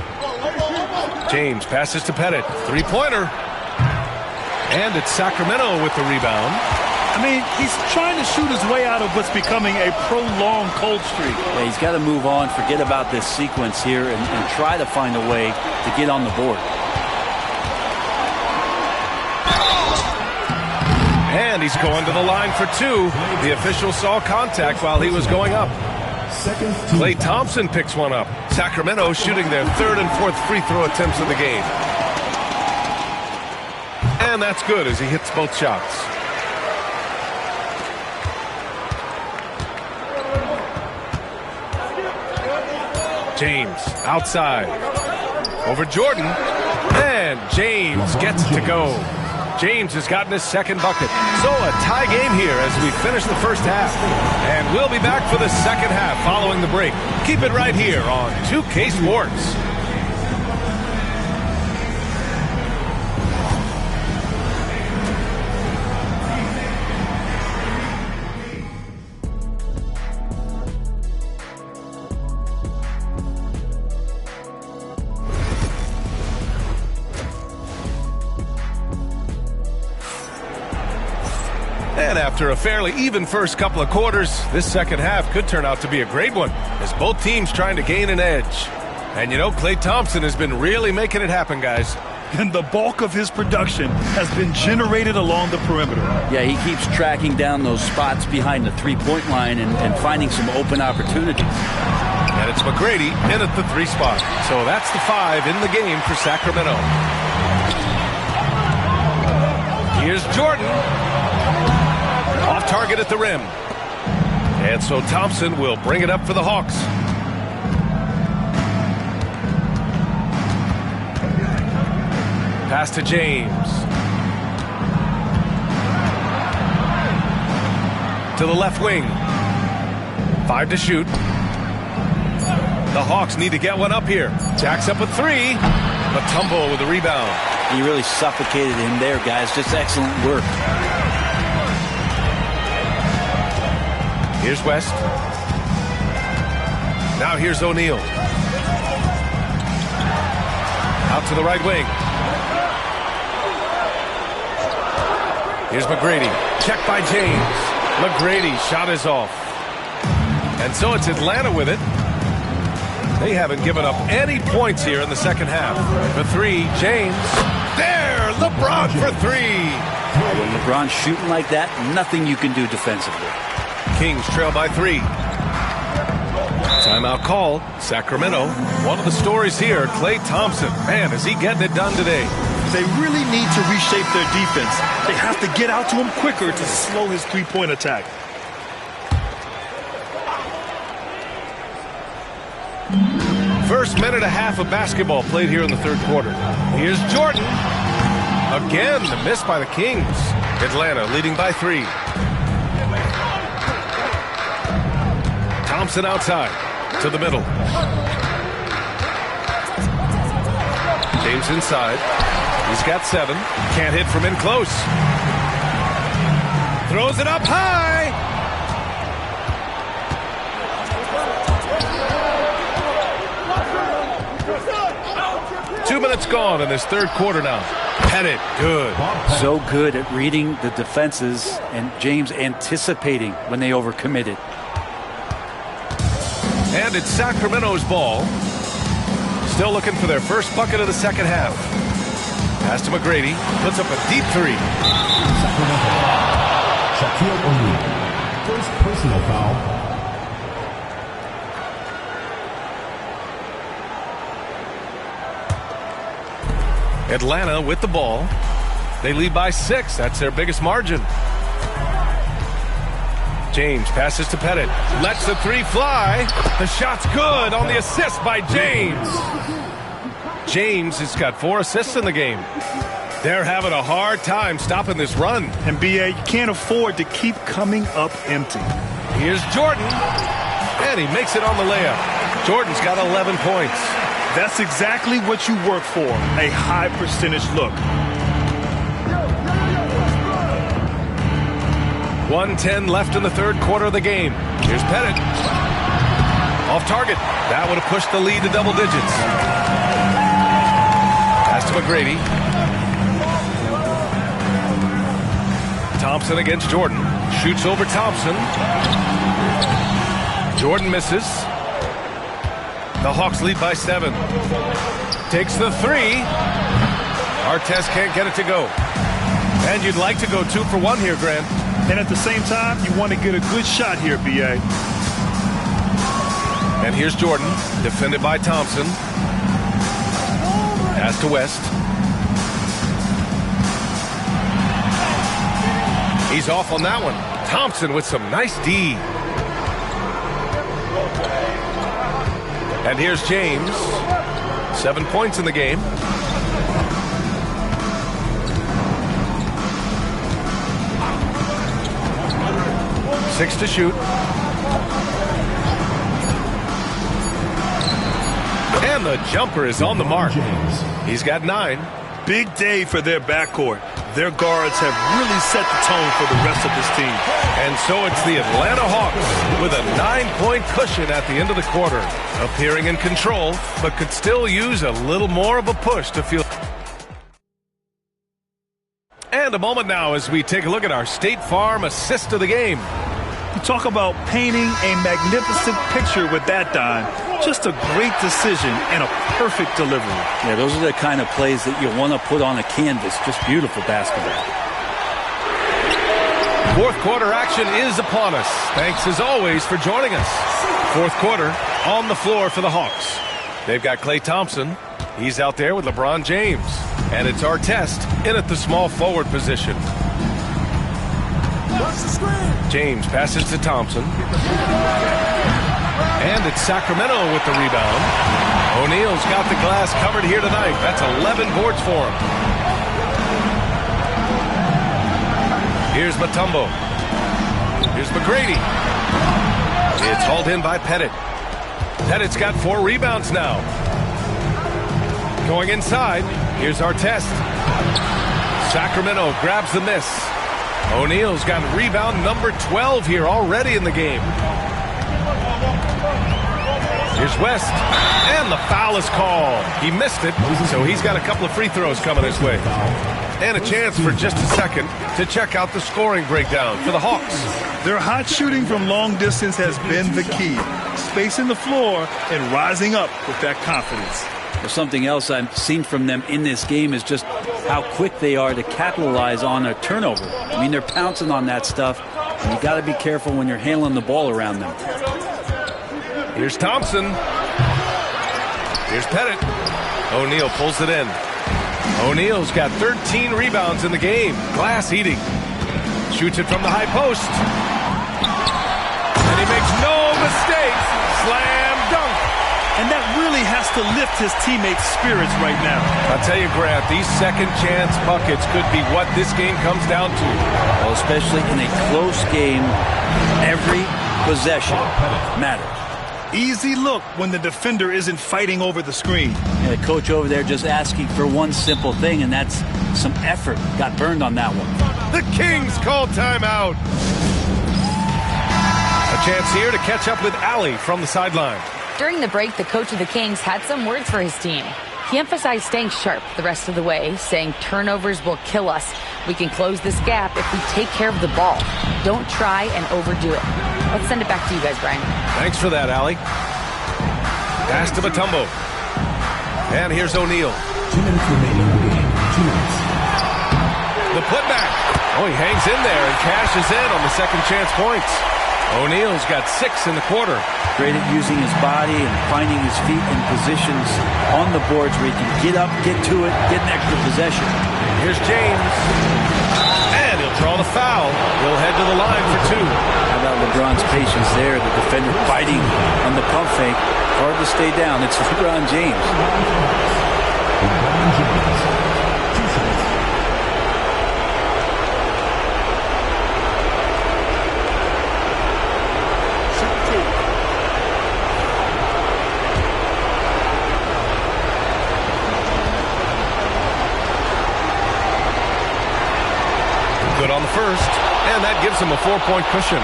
James passes to Pettit. 3-pointer. And it's Sacramento with the rebound. I mean, he's trying to shoot his way out of what's becoming a prolonged cold streak. Yeah, he's got to move on, forget about this sequence here, and try to find a way to get on the board. And he's going to the line for 2. The official saw contact while he was going up. Klay Thompson picks one up. Sacramento shooting their 3rd and 4th free throw attempts of the game. And that's good as he hits both shots. James outside. Over Jordan. And James gets it to go. James has gotten his second bucket. So a tie game here as we finish the first half. And we'll be back for the second half following the break. Keep it right here on 2K Sports. And after a fairly even first couple of quarters, this second half could turn out to be a great one as both teams trying to gain an edge. And you know, Klay Thompson has been really making it happen, guys. And the bulk of his production has been generated along the perimeter. Yeah, he keeps tracking down those spots behind the three-point line and finding some open opportunities. And it's McGrady in at the 3 spot. So that's the 5 in the game for Sacramento. Here's Jordan. Off target at the rim. And so Thompson will bring it up for the Hawks. Pass to James. To the left wing. 5 to shoot. The Hawks need to get one up here. Jacks up a 3. Mutombo with a rebound. He really suffocated him there, guys. Just excellent work. Here's West. Now here's O'Neal. Out to the right wing. Here's McGrady. Checked by James. McGrady shot is off. And so it's Atlanta with it. They haven't given up any points here in the second half. The 3, James. There, LeBron for 3. When LeBron's shooting like that, nothing you can do defensively. Kings trail by 3. Timeout called. Sacramento. One of the stories here, Klay Thompson. Man, is he getting it done today. They really need to reshape their defense. They have to get out to him quicker to slow his three-point attack. First minute and a half of basketball played here in the third quarter. Here's Jordan. Again, the miss by the Kings. Atlanta leading by 3. Thompson outside to the middle. James inside. He's got 7. Can't hit from in close. Throws it up high. Two minutes gone in this third quarter now. Pettit, good. So good at reading the defenses and James anticipating when they overcommitted. And it's Sacramento's ball. Still looking for their first bucket of the second half. Pass to McGrady. Puts up a deep 3. Sacramento. Shaquille O'Neal. First personal foul. Atlanta with the ball. They lead by 6. That's their biggest margin. James passes to Pettit. Lets the 3 fly. The shot's good on the assist by James. James has got 4 assists in the game. They're having a hard time stopping this run. And BA, you can't afford to keep coming up empty. Here's Jordan. And he makes it on the layup. Jordan's got 11 points. That's exactly what you work for, a high percentage look. 1:10 left in the third quarter of the game. Here's Pettit. Off target. That would have pushed the lead to double digits. Pass to McGrady. Thompson against Jordan. Shoots over Thompson. Jordan misses. The Hawks lead by 7. Takes the 3. Artest can't get it to go. And you'd like to go 2 for 1 here, Grant. And at the same time, you want to get a good shot here, BA. And here's Jordan, defended by Thompson. Pass to West. He's off on that one. Thompson with some nice D. And here's James. 7 points in the game. Six to shoot. And the jumper is on the mark. He's got 9. Big day for their backcourt. Their guards have really set the tone for the rest of this team. And so it's the Atlanta Hawks with a 9-point cushion at the end of the quarter. Appearing in control, but could still use a little more of a push to feel. And a moment now as we take a look at our State Farm assist of the game. You talk about painting a magnificent picture with that dime. Just a great decision and a perfect delivery. Yeah, those are the kind of plays that you want to put on a canvas. Just beautiful basketball. Fourth quarter action is upon us. Thanks as always for joining us. Fourth quarter on the floor for the Hawks. They've got Klay Thompson. He's out there with LeBron James. And it's our test in at the small forward position. James passes to Thompson. And it's Sacramento with the rebound. O'Neal's got the glass covered here tonight. That's 11 boards for him. Here's Mutombo. Here's McGrady. It's hauled in by Pettit. Pettit's got 4 rebounds now. Going inside. Here's our test. Sacramento grabs the miss. O'Neal's got rebound number 12 here already in the game. Here's West. And the foul is called. He missed it, so he's got a couple of free throws coming his way. And a chance for just a second to check out the scoring breakdown for the Hawks. Their hot shooting from long distance has been the key. Spacing the floor and rising up with that confidence. Well, something else I've seen from them in this game is just how quick they are to capitalize on a turnover. I mean, they're pouncing on that stuff, and you got to be careful when you're handling the ball around them. Here's Thompson. Here's Pettit. O'Neal pulls it in. O'Neal's got 13 rebounds in the game. Glass eating. Shoots it from the high post. And he makes no mistakes. Slam dunk. And that really has to lift his teammates' spirits right now. I'll tell you, Grant, these second chance buckets could be what this game comes down to. Well, especially in a close game, every possession matters. Easy look when the defender isn't fighting over the screen. Yeah, coach over there just asking for one simple thing, and that's some effort. Got burned on that one. The Kings call timeout. A chance here to catch up with Allie from the sideline. During the break, the coach of the Kings had some words for his team. He emphasized staying sharp the rest of the way, saying turnovers will kill us. We can close this gap if we take care of the ball. Don't try and overdo it. Let's send it back to you guys, Brian. Thanks for that, Allie. Pass to Mutombo. And here's O'Neal. 2 minutes remaining in the game. 2 minutes. The putback. Oh, he hangs in there and cashes in on the second chance points. O'Neal's got 6 in the quarter. Great at using his body and finding his feet in positions on the boards where he can get up, get to it, get an extra possession. Here's James. And he'll draw the foul. He'll head to the line for 2. How about LeBron's patience there? The defender fighting on the pump fake. Hard to stay down. It's LeBron James. LeBron James. 2 shots. Good on the first, and that gives him a 4-point cushion.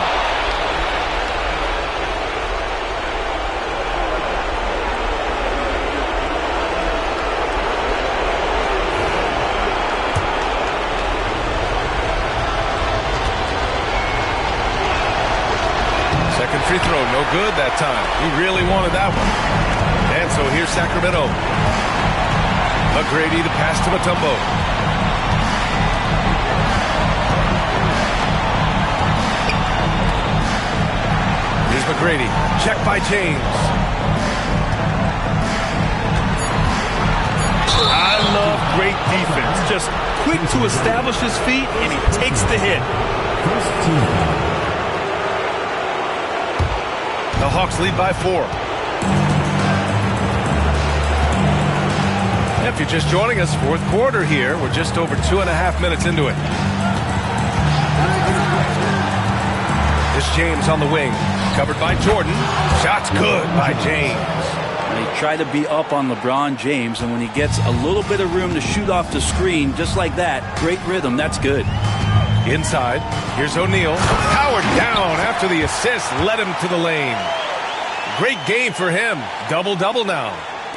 Second free throw, no good that time. He really wanted that one. And so here's Sacramento. McGrady to pass to Mutombo. McGrady, check by James. I love great defense. Just quick to establish his feet, and he takes the hit. First team foul. The Hawks lead by 4. If you're just joining us, fourth quarter here. We're just over 2.5 minutes into it. This James on the wing. Covered by Jordan. Shot's good by James. They try to be up on LeBron James, and when he gets a little bit of room to shoot off the screen, just like that, great rhythm, that's good. Inside, here's O'Neal. Powered down after the assist led him to the lane. Great game for him. Double-double now.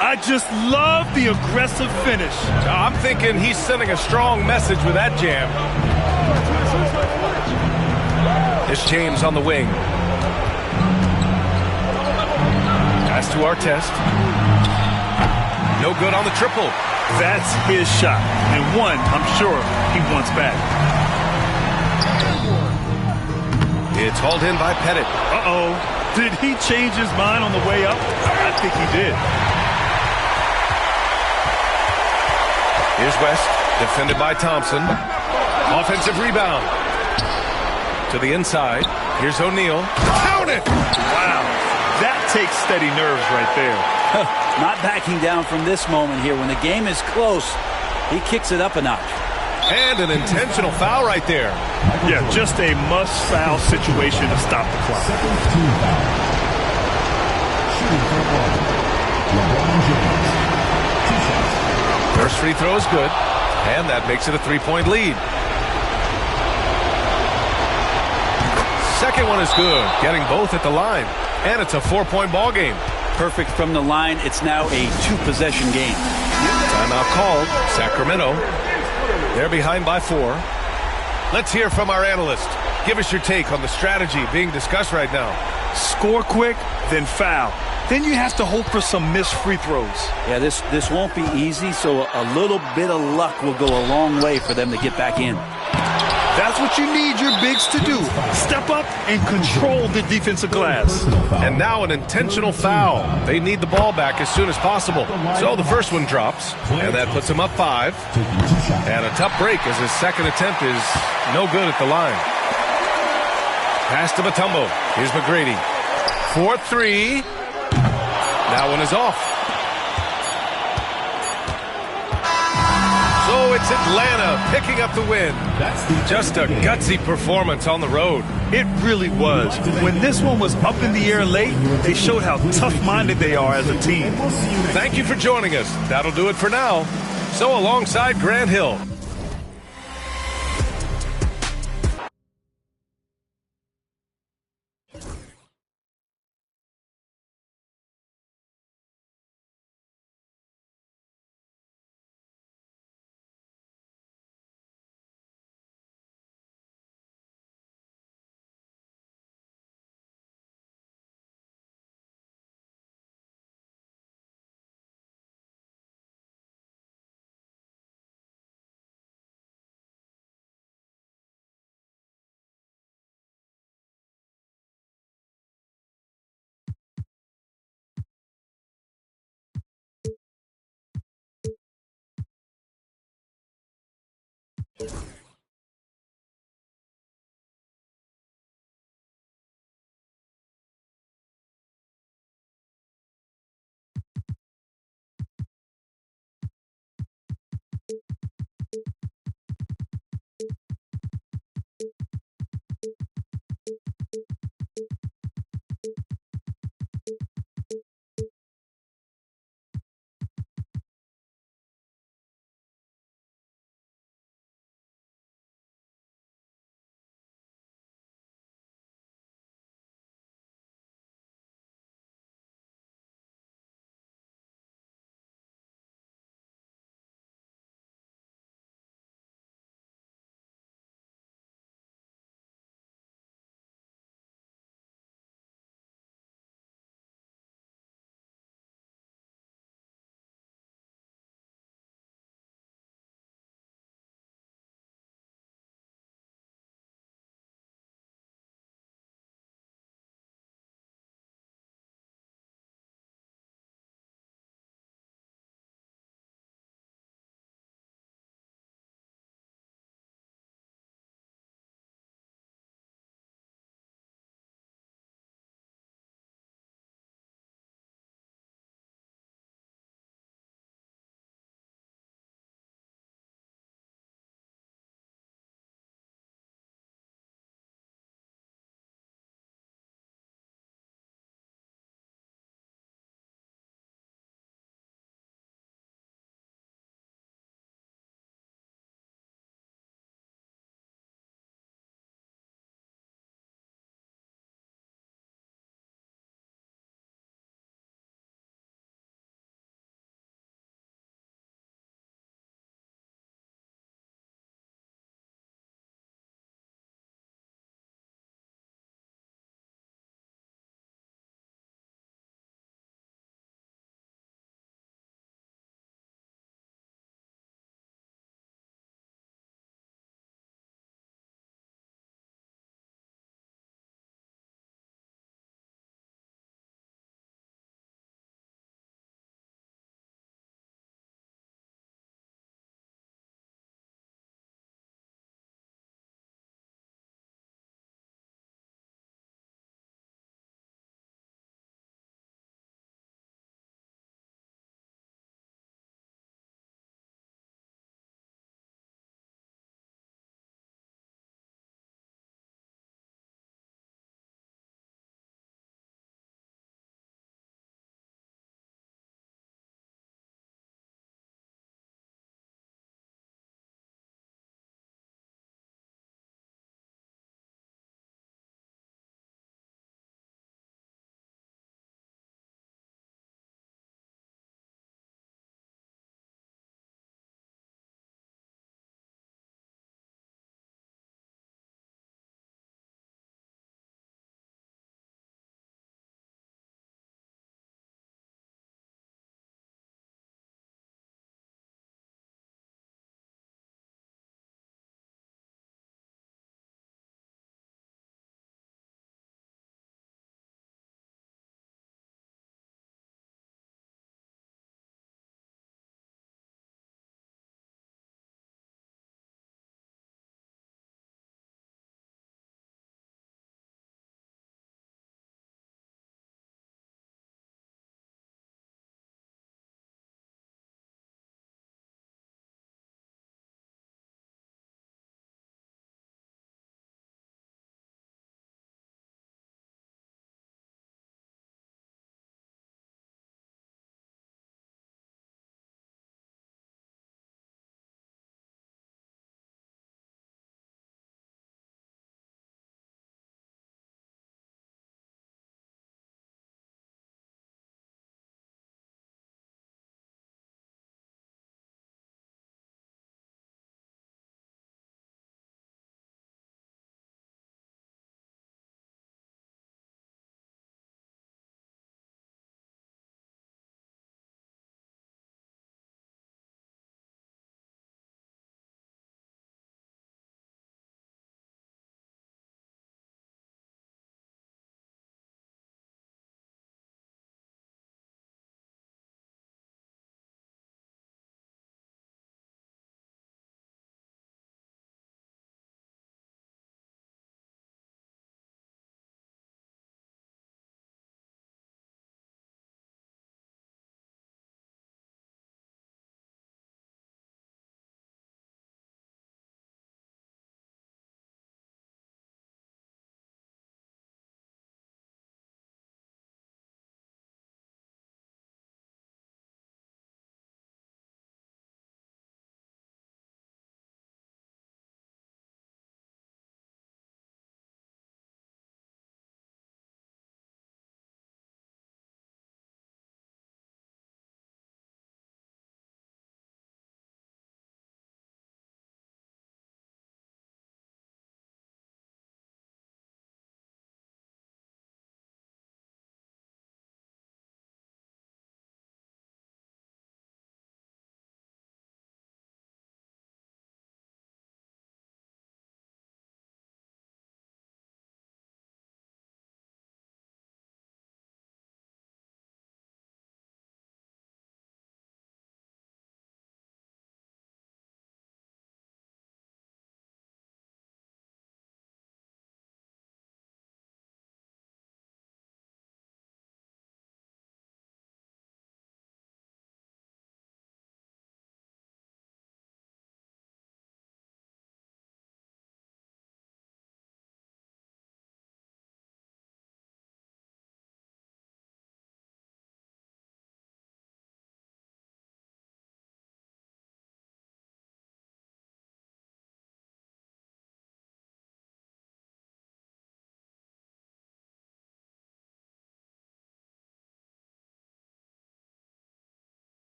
I just love the aggressive finish. I'm thinking he's sending a strong message with that jam. This James on the wing. Pass to Artest. No good on the triple. That's his shot, and one I'm sure he wants back. It's hauled in by Pettit. Uh-oh. Did he change his mind on the way up? I think he did. Here's West, defended by Thompson. Offensive rebound. To the inside. Here's O'Neal. Count it! Wow. That takes steady nerves right there. Not backing down from this moment here. When the game is close, he kicks it up a notch. And an intentional foul right there. Yeah, just a must-foul situation to stop the clock. Second team foul. Shooting for one. LeBron James. 2 shots. First free throw is good. And that makes it a 3-point lead. Second one is good. Getting both at the line. And it's a 4-point ball game. Perfect from the line. It's now a 2-possession game. Timeout called. Sacramento. They're behind by 4. Let's hear from our analyst. Give us your take on the strategy being discussed right now. Score quick, then foul. Then you have to hope for some missed free throws. Yeah, this won't be easy, so a little bit of luck will go a long way for them to get back in. That's what you need your bigs to do. Step up and control the defensive glass. And now an intentional foul. They need the ball back as soon as possible. So the first one drops, and that puts them up 5. And a tough break as his second attempt is no good at the line. Pass to Mutombo. Here's McGrady. 4-3. That one is off. So it's Atlanta picking up the win. Just a gutsy performance on the road. It really was. When this one was up in the air late, they showed how tough-minded they are as a team. Thank you for joining us. That'll do it for now. So alongside Grant Hill.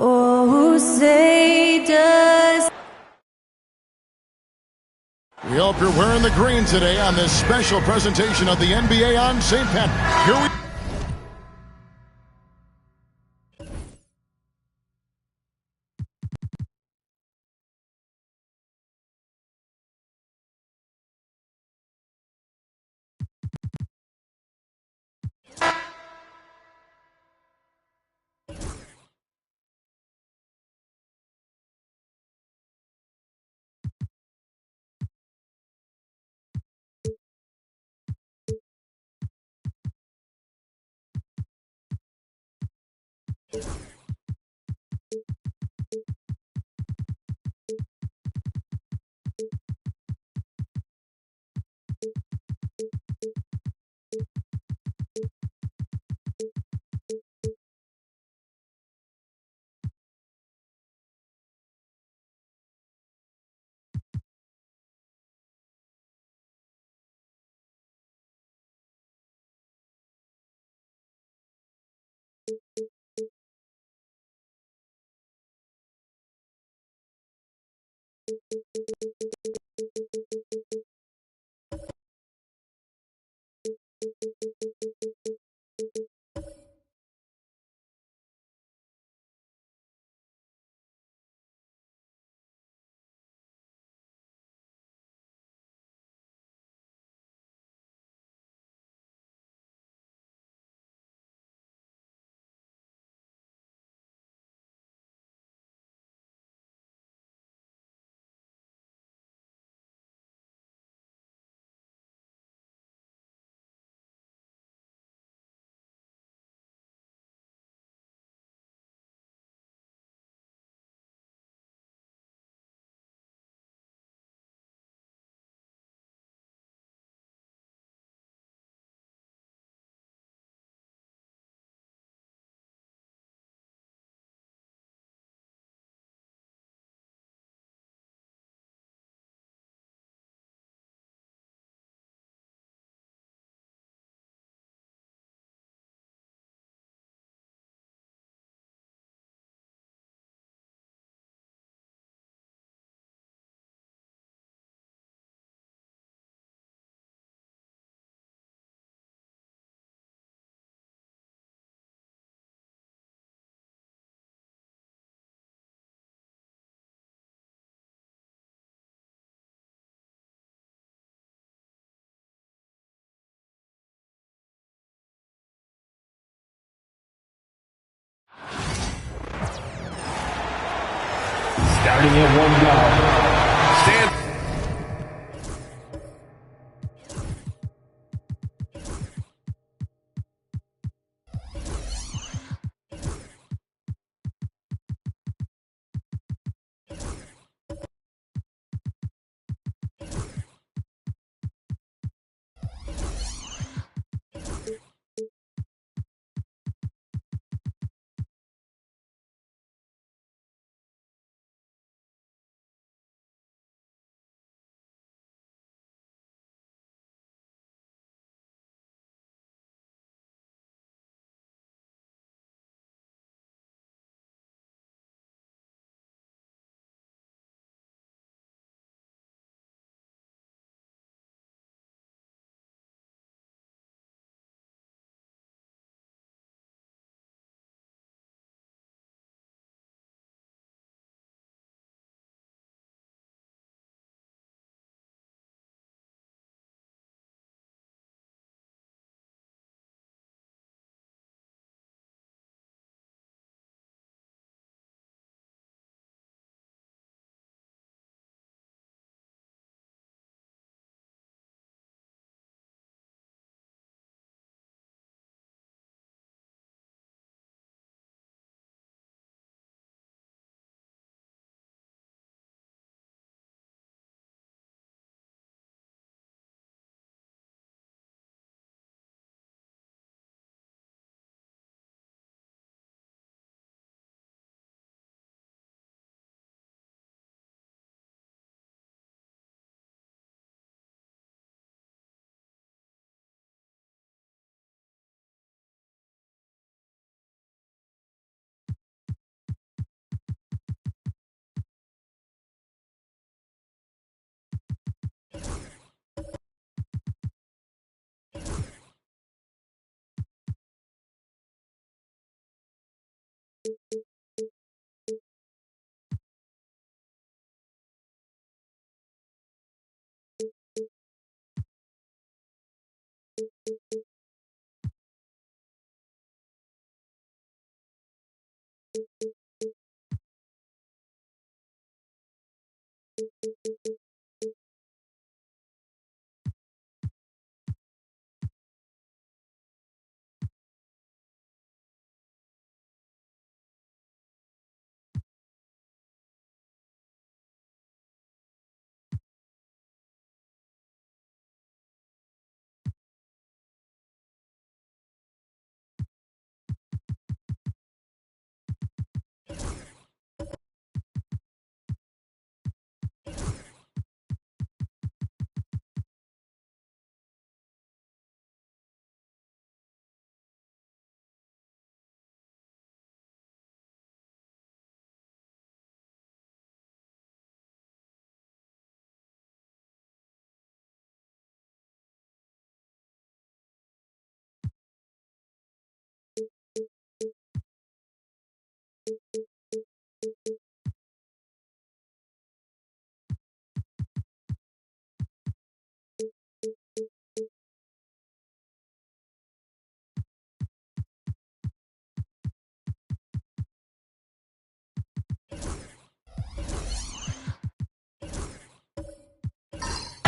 Oh, say does. We hope you're wearing the green today on this special presentation of the NBA on St. Patrick's. Here we Starting at one yard.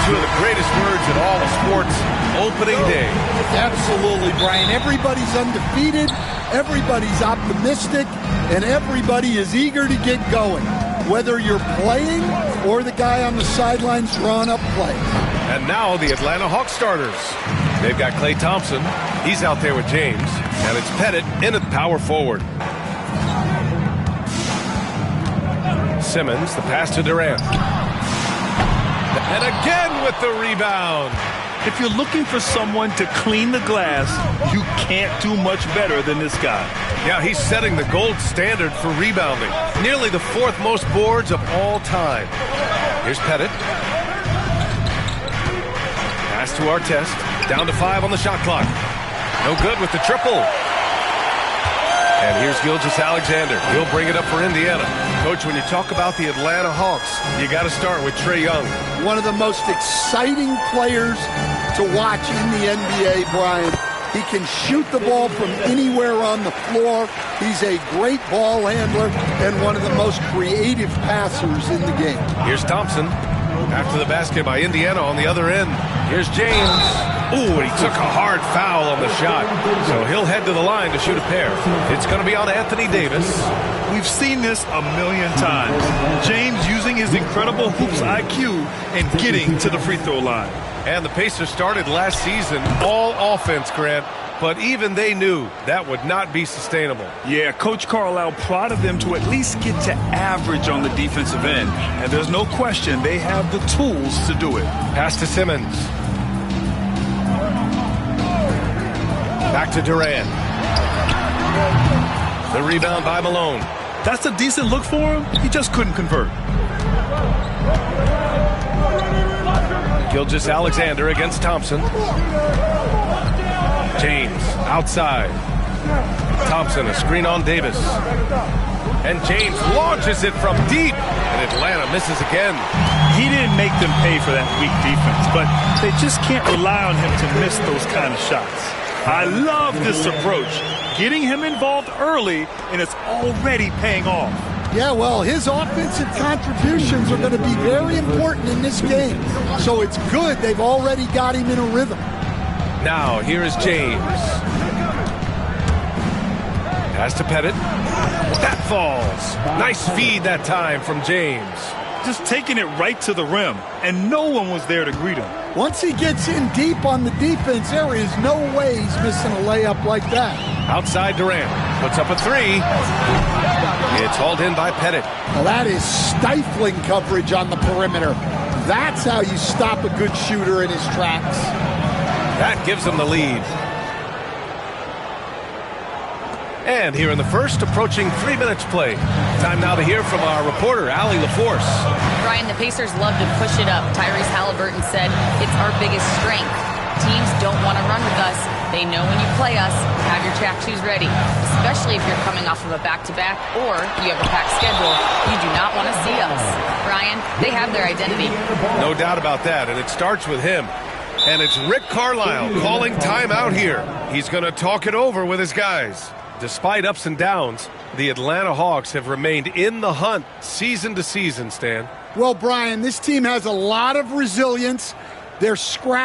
Two of the greatest words in all of sports, opening day. Absolutely, Brian. Everybody's undefeated, everybody's optimistic, and everybody is eager to get going, whether you're playing or the guy on the sidelines drawing up plays. And now the Atlanta Hawks starters. They've got Klay Thompson. He's out there with James. And it's Pettit in at power forward. Simmons, the pass to Durant. And again with the rebound. If you're looking for someone to clean the glass, you can't do much better than this guy. Yeah, he's setting the gold standard for rebounding. Nearly the fourth most boards of all time. Here's Pettit. Pass to Artest. Down to 5 on the shot clock. No good with the triple. And here's Gilgeous-Alexander. He'll bring it up for Indiana. Coach, when you talk about the Atlanta Hawks, you got to start with Trae Young. One of the most exciting players to watch in the NBA, Brian. He can shoot the ball from anywhere on the floor. He's a great ball handler and one of the most creative passers in the game. Here's Thompson. After the basket by Indiana on the other end. Here's James. Ooh, and he took a hard foul on the shot. So he'll head to the line to shoot a pair. It's going to be on Anthony Davis. We've seen this a million times. James using his incredible hoops IQ and getting to the free throw line. And the Pacers started last season all offense, Grant. But even they knew that would not be sustainable. Yeah, Coach Carlisle prodded them to at least get to average on the defensive end. And there's no question they have the tools to do it. Pass to Simmons. Back to Durant. The rebound by Malone. That's a decent look for him. He just couldn't convert. Gilgeous-Alexander against Thompson. James outside. Thompson, a screen on Davis. And James launches it from deep. And Atlanta misses again. He didn't make them pay for that weak defense, but they just can't rely on him to miss those kind of shots. I love this approach. Getting him involved early, and it's already paying off. Yeah, well, his offensive contributions are going to be very important in this game. So it's good they've already got him in a rhythm. Now, here is James. Pass to Pettit. That falls. Nice feed that time from James. Just taking it right to the rim, and no one was there to greet him. Once he gets in deep on the defense, there is no way he's missing a layup like that. Outside Durant. Puts up a three. It's hauled in by Pettit. Well, that is stifling coverage on the perimeter. That's how you stop a good shooter in his tracks. That gives them the lead. And here in the first, approaching 3 minutes play. Time now to hear from our reporter, Allie LaForce. Brian, the Pacers love to push it up. Tyrese Halliburton said, it's our biggest strength. Teams don't want to run with us. They know when you play us, have your track shoes ready. Especially if you're coming off of a back-to-back or you have a packed schedule. You do not want to see us. Brian, they have their identity. No doubt about that, and it starts with him. And it's Rick Carlisle calling timeout here. He's going to talk it over with his guys. Despite ups and downs, the Atlanta Hawks have remained in the hunt season to season, Stan. Well, Brian, this team has a lot of resilience. They're scrappy.